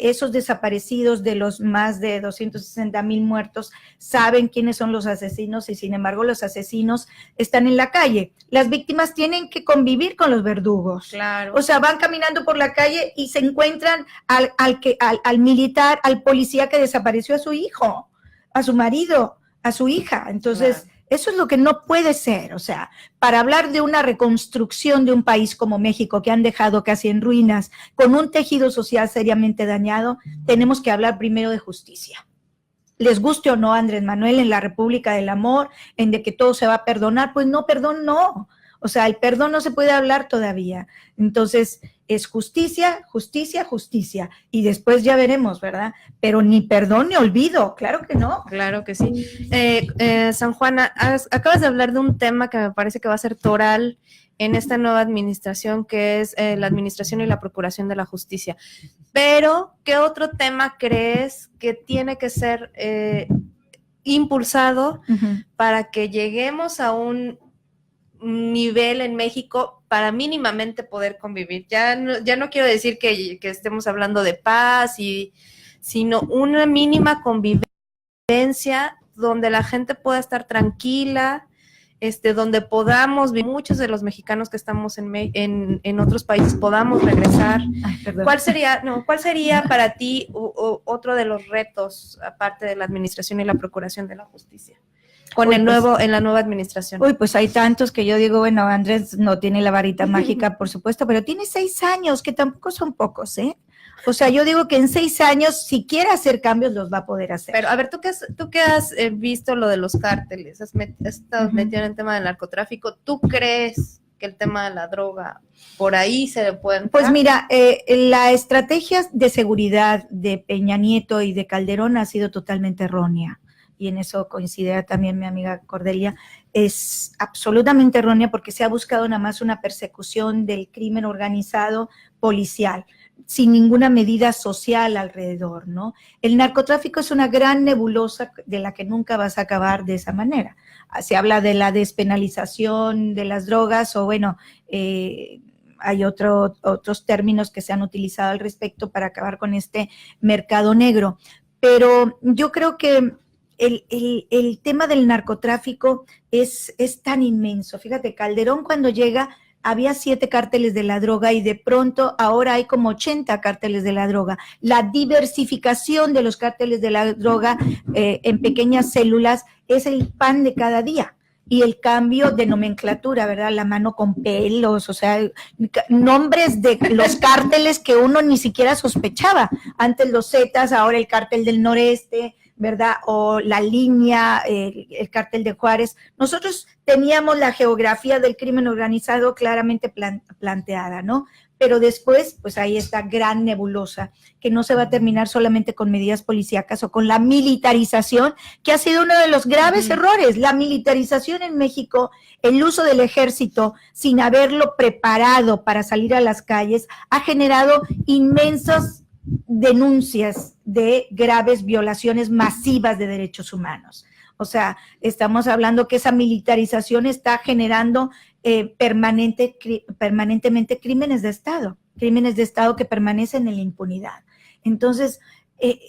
esos desaparecidos, de los más de 260,000 muertos, saben quiénes son los asesinos, y sin embargo los asesinos están en la calle. Las víctimas tienen que convivir con los verdugos. Claro. O sea, van caminando por la calle y se encuentran al militar, al policía que desapareció a su hijo, a su marido, a su hija. Entonces, claro, eso es lo que no puede ser. O sea, para hablar de una reconstrucción de un país como México, que han dejado casi en ruinas, con un tejido social seriamente dañado, tenemos que hablar primero de justicia. Les guste o no a Andrés Manuel, en la República del Amor, en de que todo se va a perdonar, pues no, perdón, no. O sea, el perdón no se puede hablar todavía. Entonces, es justicia, justicia, justicia. Y después ya veremos, ¿verdad? Pero ni perdón ni olvido, claro que no. Claro que sí. San Juana, acabas de hablar de un tema que me parece que va a ser toral en esta nueva administración, que es la administración y la procuración de la justicia. Pero, ¿qué otro tema crees que tiene que ser impulsado para que lleguemos a un nivel en México para mínimamente poder convivir? Ya no quiero decir que estemos hablando de paz, sino una mínima convivencia donde la gente pueda estar tranquila, donde podamos, muchos de los mexicanos que estamos en otros países podamos regresar. Ay, ¿Cuál sería para ti otro de los retos, aparte de la administración y la procuración de la justicia, en la nueva administración? Uy, pues hay tantos que yo digo, bueno, Andrés no tiene la varita mágica, por supuesto, pero tiene 6 años, que tampoco son pocos, ¿eh? O sea, yo digo que en 6 años, si quiere hacer cambios, los va a poder hacer. Pero, a ver, tú que has visto lo de los cárteles, has estado metido en el tema del narcotráfico, ¿tú crees que el tema de la droga por ahí se le puede entrar? Pues mira, la estrategia de seguridad de Peña Nieto y de Calderón ha sido totalmente errónea. Y en eso coincide también mi amiga Cordelia, es absolutamente errónea, porque se ha buscado nada más una persecución del crimen organizado policial, sin ninguna medida social alrededor, ¿no? El narcotráfico es una gran nebulosa de la que nunca vas a acabar de esa manera. Se habla de la despenalización de las drogas, o bueno, hay otros términos que se han utilizado al respecto para acabar con este mercado negro. Pero yo creo que el tema del narcotráfico es tan inmenso. Fíjate, Calderón cuando llega había 7 cárteles de la droga, y de pronto ahora hay como 80 cárteles de la droga. La diversificación de los cárteles de la droga en pequeñas células es el pan de cada día. Y el cambio de nomenclatura, ¿verdad? La mano con pelos, o sea, nombres de los cárteles que uno ni siquiera sospechaba. Antes los Zetas, ahora el cártel del Noreste, ¿verdad? O la línea, el cártel de Juárez. Nosotros teníamos la geografía del crimen organizado claramente planteada, ¿no? Pero después, pues hay esta gran nebulosa que no se va a terminar solamente con medidas policíacas o con la militarización, que ha sido uno de los graves errores. La militarización en México, el uso del ejército sin haberlo preparado para salir a las calles, ha generado inmensas denuncias de graves violaciones masivas de derechos humanos. O sea, estamos hablando que esa militarización está generando permanentemente crímenes de Estado que permanecen en la impunidad. Entonces,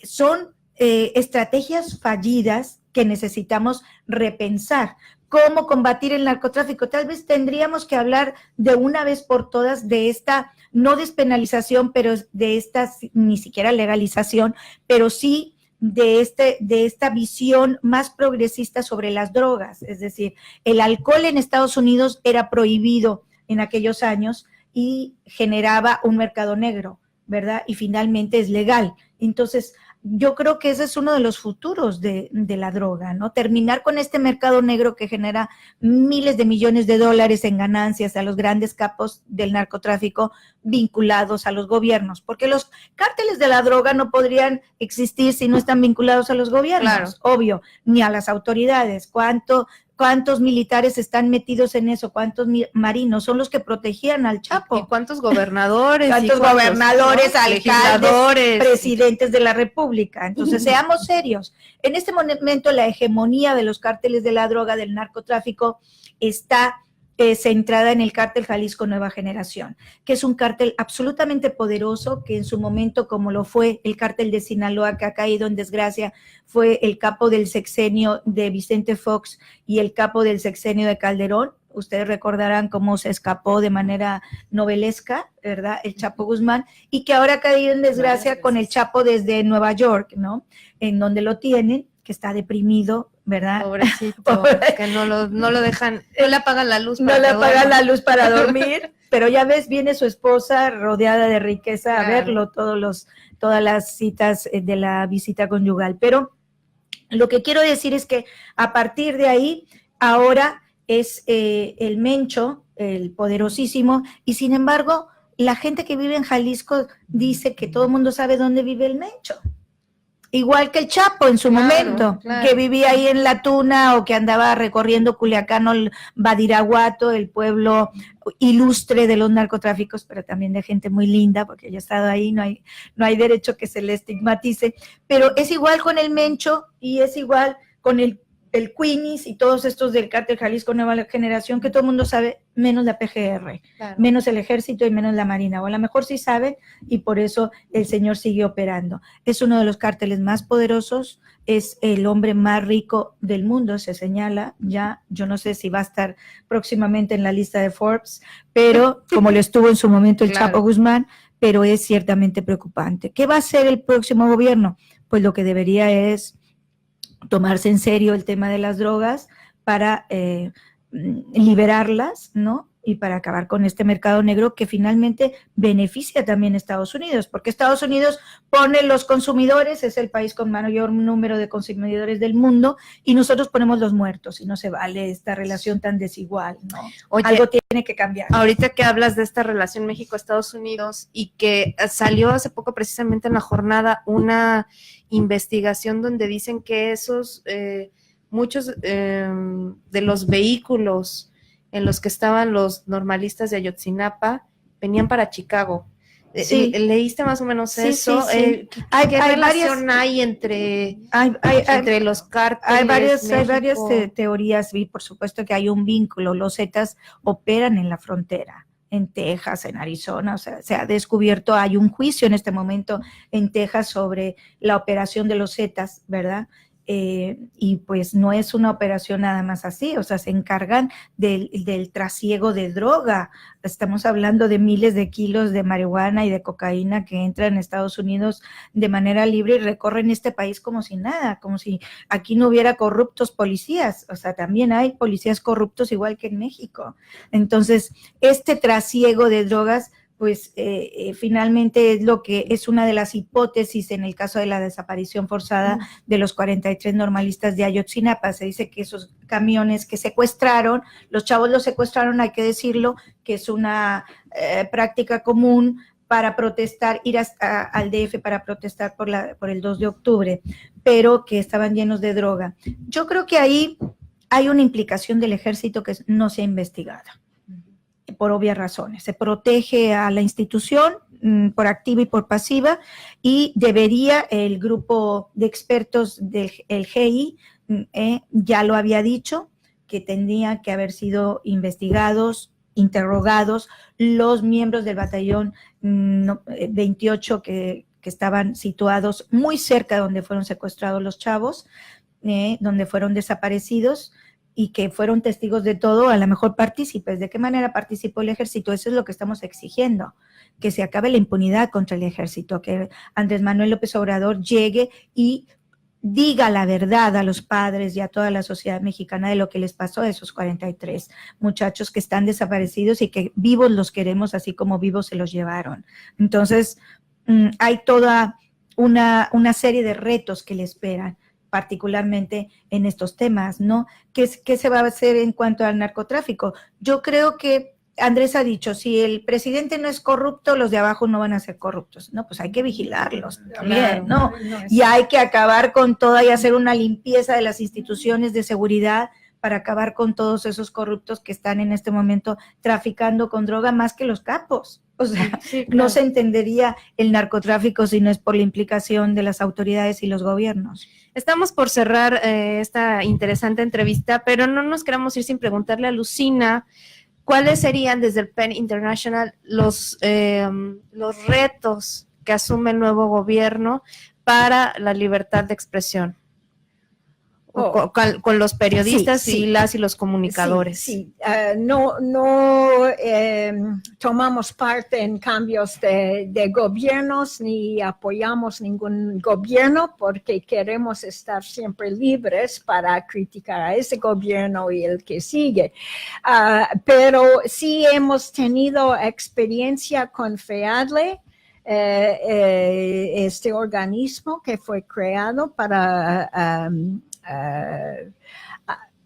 son estrategias fallidas que necesitamos repensar. ¿Cómo combatir el narcotráfico? Tal vez tendríamos que hablar de una vez por todas de esta, no despenalización, pero de esta ni siquiera legalización, pero sí de esta visión más progresista sobre las drogas. Es decir, el alcohol en Estados Unidos era prohibido en aquellos años y generaba un mercado negro, ¿verdad? Y finalmente es legal. Entonces, yo creo que ese es uno de los futuros de la droga, ¿no? Terminar con este mercado negro que genera miles de millones de dólares en ganancias a los grandes capos del narcotráfico vinculados a los gobiernos, porque los cárteles de la droga no podrían existir si no están vinculados a los gobiernos, claro, obvio, ni a las autoridades. ¿Cuántos militares están metidos en eso? ¿Cuántos marinos son los que protegían al Chapo? ¿Y cuántos gobernadores? ¿Cuántos gobernadores, alcaldes, presidentes de la República? Entonces, seamos serios. En este momento, la hegemonía de los cárteles de la droga, del narcotráfico, está centrada en el cártel Jalisco Nueva Generación, que es un cártel absolutamente poderoso, que en su momento, como lo fue el cártel de Sinaloa, que ha caído en desgracia, fue el capo del sexenio de Vicente Fox y el capo del sexenio de Calderón. Ustedes recordarán cómo se escapó de manera novelesca, ¿verdad?, el Chapo Guzmán, y que ahora ha caído en desgracia con el Chapo desde Nueva York, ¿no?, en donde lo tienen, que está deprimido, ¿verdad? Pobrecito, que no lo dejan, no le apagan la luz. No le apagan la luz para dormir, pero ya ves, viene su esposa rodeada de riqueza a verlo, todas las citas de la visita conyugal. Pero lo que quiero decir es que a partir de ahí, ahora es el Mencho, el poderosísimo, y sin embargo, la gente que vive en Jalisco dice que todo el mundo sabe dónde vive el Mencho. Igual que el Chapo en su momento, que vivía ahí en La Tuna o que andaba recorriendo Culiacán o Badiraguato, el pueblo ilustre de los narcotráficos, pero también de gente muy linda, porque yo he estado ahí, no hay derecho que se le estigmatice, pero es igual con el Mencho y es igual con el Queenies y todos estos del cártel Jalisco Nueva Generación, que todo el mundo sabe, menos la PGR, menos el Ejército y menos la Marina, o a lo mejor sí sabe, y por eso el señor sigue operando. Es uno de los cárteles más poderosos, es el hombre más rico del mundo, se señala ya, yo no sé si va a estar próximamente en la lista de Forbes, pero como lo estuvo en su momento el Chapo Guzmán, pero es ciertamente preocupante. ¿Qué va a hacer el próximo gobierno? Pues lo que debería es tomarse en serio el tema de las drogas para liberarlas, ¿no? Y para acabar con este mercado negro que finalmente beneficia también a Estados Unidos, porque Estados Unidos pone los consumidores, es el país con mayor número de consumidores del mundo, y nosotros ponemos los muertos, y no se vale esta relación tan desigual, ¿no? Oye, algo tiene que cambiar. Ahorita que hablas de esta relación México-Estados Unidos y que salió hace poco precisamente en la jornada una investigación donde dicen que esos, muchos de los vehículos en los que estaban los normalistas de Ayotzinapa venían para Chicago. Sí. ¿Leíste más o menos eso? Sí. ¿Qué relación hay entre los cárteles? Hay varias teorías, y por supuesto que hay un vínculo. Los Zetas operan en la frontera, en Texas, en Arizona, o sea, se ha descubierto, hay un juicio en este momento en Texas sobre la operación de los Zetas, ¿verdad? Y pues no es una operación nada más así, o sea, se encargan del trasiego de droga. Estamos hablando de miles de kilos de marihuana y de cocaína que entran en Estados Unidos de manera libre y recorren este país como si nada, como si aquí no hubiera corruptos policías. O sea, también hay policías corruptos igual que en México. Entonces, este trasiego de drogas pues finalmente es lo que es una de las hipótesis en el caso de la desaparición forzada de los 43 normalistas de Ayotzinapa. Se dice que esos camiones que secuestraron, los chavos los secuestraron, hay que decirlo, que es una práctica común para protestar, ir al DF para protestar por el 2 de octubre, pero que estaban llenos de droga. Yo creo que ahí hay una implicación del ejército que no se ha investigado, por obvias razones. Se protege a la institución, por activa y por pasiva, y debería el grupo de expertos del GI, ya lo había dicho, que tendrían que haber sido investigados, interrogados los miembros del batallón 28 que estaban situados muy cerca de donde fueron secuestrados los chavos, donde fueron desaparecidos, y que fueron testigos de todo, a lo mejor partícipes. ¿De qué manera participó el ejército? Eso es lo que estamos exigiendo, que se acabe la impunidad contra el ejército, que Andrés Manuel López Obrador llegue y diga la verdad a los padres y a toda la sociedad mexicana de lo que les pasó a esos 43 muchachos que están desaparecidos y que vivos los queremos, así como vivos se los llevaron. Entonces, hay toda una serie de retos que le esperan, particularmente en estos temas, ¿no? ¿Qué se va a hacer en cuanto al narcotráfico? Yo creo que Andrés ha dicho, si el presidente no es corrupto, los de abajo no van a ser corruptos. No, pues hay que vigilarlos también, ¿no? Y hay que acabar con toda y hacer una limpieza de las instituciones de seguridad para acabar con todos esos corruptos que están en este momento traficando con droga más que los capos. O sea, sí, claro. No se entendería el narcotráfico si no es por la implicación de las autoridades y los gobiernos. Estamos por cerrar esta interesante entrevista, pero no nos queremos ir sin preguntarle a Lucina cuáles serían desde el PEN International los retos que asume el nuevo gobierno para la libertad de expresión. Con los periodistas y los comunicadores. No tomamos parte en cambios de gobiernos ni apoyamos ningún gobierno porque queremos estar siempre libres para criticar a ese gobierno y el que sigue. Pero sí hemos tenido experiencia con FEADLE, este organismo que fue creado para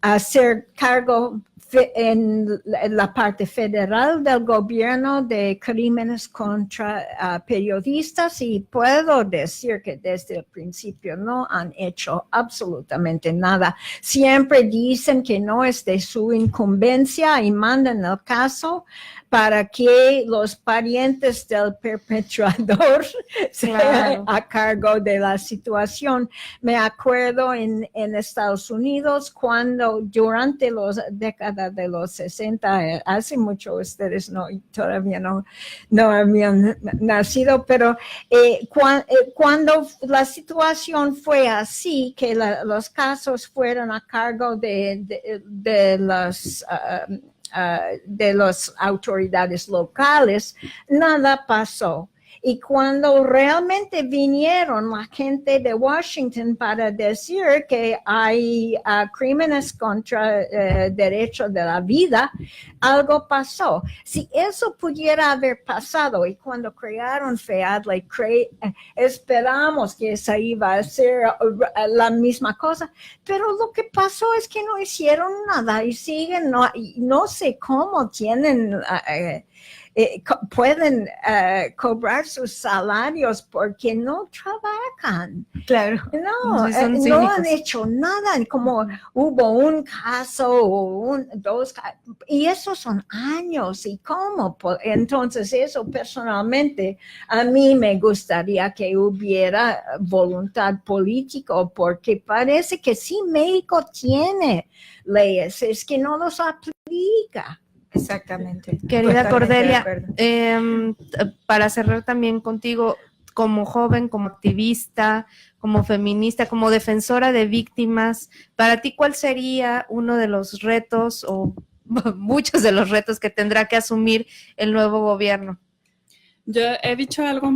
hacer cargo en la parte federal del gobierno de crímenes contra periodistas, y puedo decir que desde el principio no han hecho absolutamente nada. Siempre dicen que no es de su incumbencia y mandan el caso para que los parientes del perpetrador sean a cargo de la situación. Me acuerdo en Estados Unidos cuando durante las décadas de los 60, hace mucho ustedes todavía no habían nacido, pero cuando la situación fue así, que los casos fueron a cargo de las autoridades locales, nada pasó. Y cuando realmente vinieron la gente de Washington para decir que hay crímenes contra derecho de la vida, algo pasó. Si eso pudiera haber pasado, y cuando crearon FEADLE, esperamos que esa iba a ser la misma cosa, pero lo que pasó es que no hicieron nada y siguen, no sé cómo tienen... pueden cobrar sus salarios porque no trabajan. Claro. No, no han hecho nada, como hubo un caso o dos, y esos son años, y cómo. Entonces eso personalmente a mí me gustaría que hubiera voluntad política, porque parece que sí México tiene leyes, es que no los aplica. Exactamente. Querida Cordelia, para cerrar también contigo, como joven, como activista, como feminista, como defensora de víctimas, para ti, ¿cuál sería uno de los retos o muchos de los retos que tendrá que asumir el nuevo gobierno? Yo he dicho algo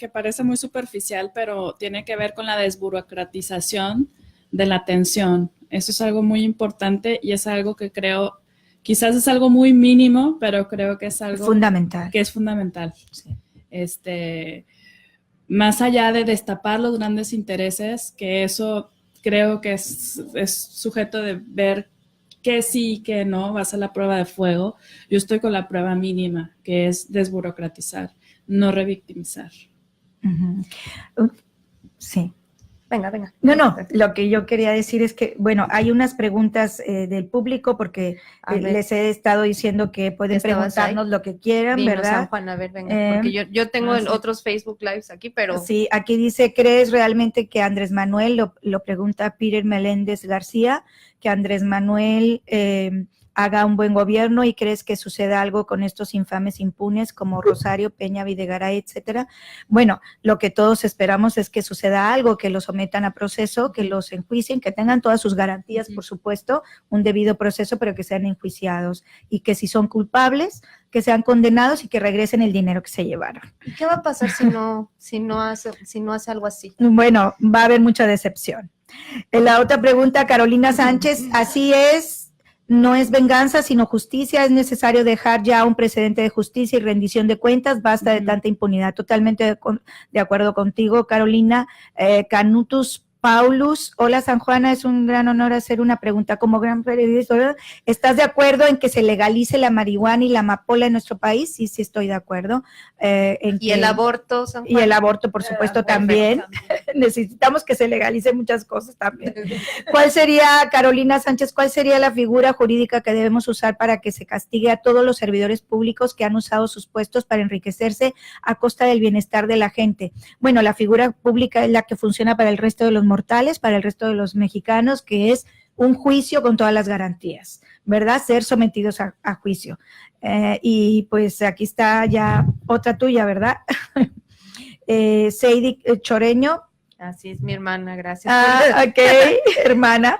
que parece muy superficial, pero tiene que ver con la desburocratización de la atención. Eso es algo muy importante y es algo que creo... Quizás es algo muy mínimo, pero creo que es algo fundamental. Que es fundamental. Sí. Más allá de destapar los grandes intereses, que eso creo que es sujeto de ver que sí y que no, va a ser la prueba de fuego. Yo estoy con la prueba mínima, que es desburocratizar, no revictimizar. Uh-huh. Sí. venga. No, lo que yo quería decir es que, bueno, hay unas preguntas del público porque les he estado diciendo que pueden preguntarnos lo que quieran, Dinos, ¿verdad? San Juan, a ver, venga, porque yo tengo otros Facebook Lives aquí, pero... Sí, aquí dice, ¿crees realmente que Andrés Manuel, lo pregunta Peter Meléndez García, que Andrés Manuel haga un buen gobierno y crees que suceda algo con estos infames impunes como Rosario, Peña, Videgaray, etcétera? Bueno, lo que todos esperamos es que suceda algo, que los sometan a proceso, que los enjuicien, que tengan todas sus garantías, por supuesto, un debido proceso, pero que sean enjuiciados y que si son culpables, que sean condenados y que regresen el dinero que se llevaron. ¿Y qué va a pasar si no hace algo así? Bueno, va a haber mucha decepción. La otra pregunta, Carolina Sánchez, así es. No es venganza, sino justicia. Es necesario dejar ya un precedente de justicia y rendición de cuentas. Basta de tanta impunidad. Totalmente de acuerdo contigo, Carolina. Canutus Paulus. Hola, San Juana. Es un gran honor hacer una pregunta como gran periodista. ¿Estás de acuerdo en que se legalice la marihuana y la amapola en nuestro país? Sí, estoy de acuerdo. ¿Y el aborto, San Juan? Y el aborto, por supuesto, también. Necesitamos que se legalicen muchas cosas también. ¿Cuál sería, Carolina Sánchez, cuál sería la figura jurídica que debemos usar para que se castigue a todos los servidores públicos que han usado sus puestos para enriquecerse a costa del bienestar de la gente? Bueno, la figura pública es la que funciona para el resto de los mortales, para el resto de los mexicanos, que es un juicio con todas las garantías, ¿verdad? Ser sometidos a juicio. Y pues aquí está ya otra tuya, ¿verdad? Seidy Choreño. Así es, mi hermana, gracias. Ok, hermana.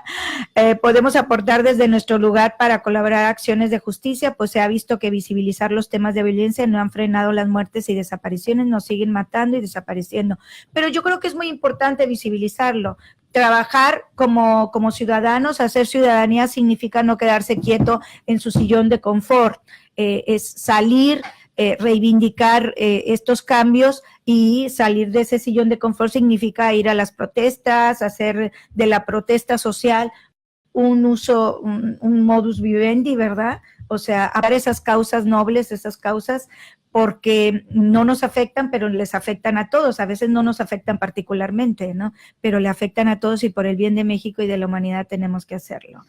Podemos aportar desde nuestro lugar para colaborar a acciones de justicia, pues se ha visto que visibilizar los temas de violencia no han frenado las muertes y desapariciones, nos siguen matando y desapareciendo. Pero yo creo que es muy importante visibilizarlo. Trabajar como ciudadanos, hacer ciudadanía significa no quedarse quieto en su sillón de confort, es salir, reivindicar estos cambios, y salir de ese sillón de confort significa ir a las protestas, hacer de la protesta social un modus vivendi, ¿verdad? O sea, hablar esas causas nobles, esas causas, porque no nos afectan, pero les afectan a todos. A veces no nos afectan particularmente, ¿no? Pero le afectan a todos y por el bien de México y de la humanidad tenemos que hacerlo.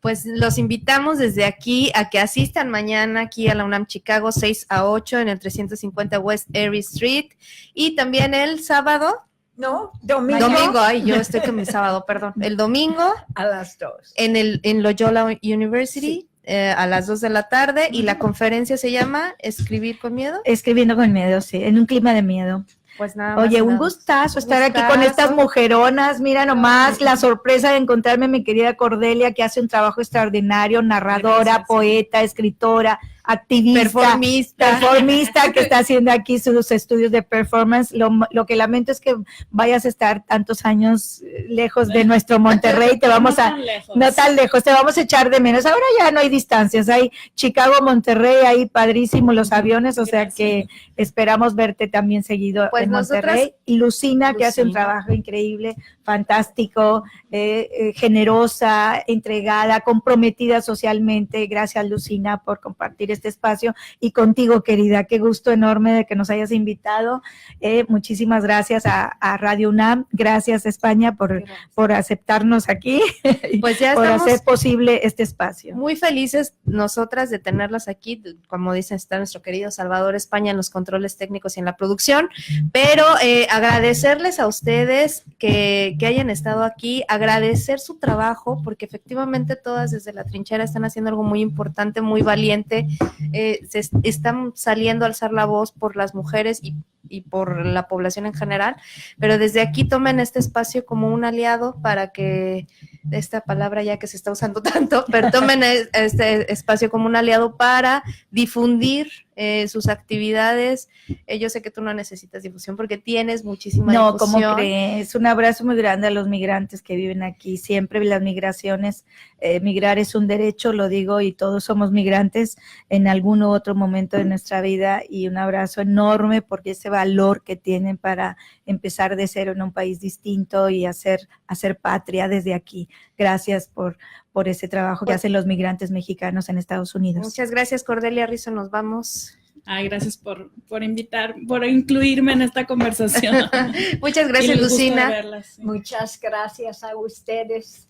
Pues los invitamos desde aquí a que asistan mañana aquí a la UNAM Chicago 6 a 8 en el 350 West Erie Street y también el sábado. No, domingo. Ay, yo estoy con mi sábado, perdón. El domingo. A las 2. En Loyola University. Sí. A las 2 de la tarde y la conferencia se llama ¿Escribir con miedo? Escribiendo con miedo, sí, en un clima de miedo. Pues nada más. Oye, un gustazo estar aquí con estas mujeronas. Mira nomás la sorpresa de encontrarme a mi querida Cordelia, que hace un trabajo extraordinario, narradora, poeta, escritora, activista, performista que está haciendo aquí sus estudios de performance. Lo que lamento es que vayas a estar tantos años lejos de nuestro Monterrey, no tan lejos, te vamos a echar de menos. Ahora ya no hay distancias, hay Chicago, Monterrey, ahí padrísimo los aviones, o sea que esperamos verte también seguido en Monterrey. Y Lucina, que hace un trabajo increíble, fantástico, generosa, entregada, comprometida socialmente. Gracias, Lucina, por compartir este espacio, y contigo, querida, qué gusto enorme de que nos hayas invitado. Muchísimas gracias a Radio UNAM, gracias España por aceptarnos aquí, pues ya por hacer posible este espacio. Muy felices nosotras de tenerlas aquí, como dicen, está nuestro querido Salvador España en los controles técnicos y en la producción, pero agradecerles a ustedes que hayan estado aquí, agradecer su trabajo, porque efectivamente todas desde la trinchera están haciendo algo muy importante, muy valiente. Se están saliendo a alzar la voz por las mujeres y por la población en general, pero desde aquí tomen este espacio como un aliado para que, esta palabra ya que se está usando tanto, pero tomen este espacio como un aliado para difundir sus actividades. Yo sé que tú no necesitas difusión porque tienes muchísima difusión. No, ¿cómo crees? Un abrazo muy grande a los migrantes que viven aquí. Siempre las migraciones, migrar es un derecho, lo digo, y todos somos migrantes en algún u otro momento de nuestra vida, y un abrazo enorme porque ese valor que tienen para empezar de cero en un país distinto y hacer patria desde aquí. Gracias por ese trabajo que hacen los migrantes mexicanos en Estados Unidos. Muchas gracias, Cordelia Rizzo, nos vamos. Ay, gracias por incluirme en esta conversación. Muchas Y gracias, el gusto de Lucina. verlas, sí. Muchas gracias a ustedes.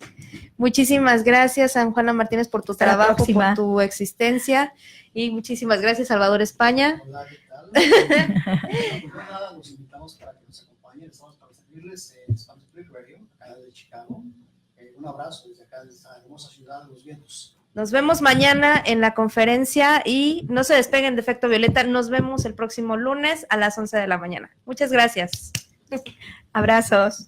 Muchísimas gracias, San Juana Martínez, por tu Hasta la trabajo, próxima. por tu existencia. Y muchísimas gracias, Salvador España. Hola, ¿qué tal? Pues nada, los invitamos para que nos acompañen. Estamos para servirles en Spanish Public Radio, acá de Chicago. Un abrazo desde acá, desde esta hermosa ciudad de los vientos. Nos vemos mañana en la conferencia y no se despeguen de Efecto Violeta. Nos vemos el próximo lunes a las 11 de la mañana. Muchas gracias. Abrazos.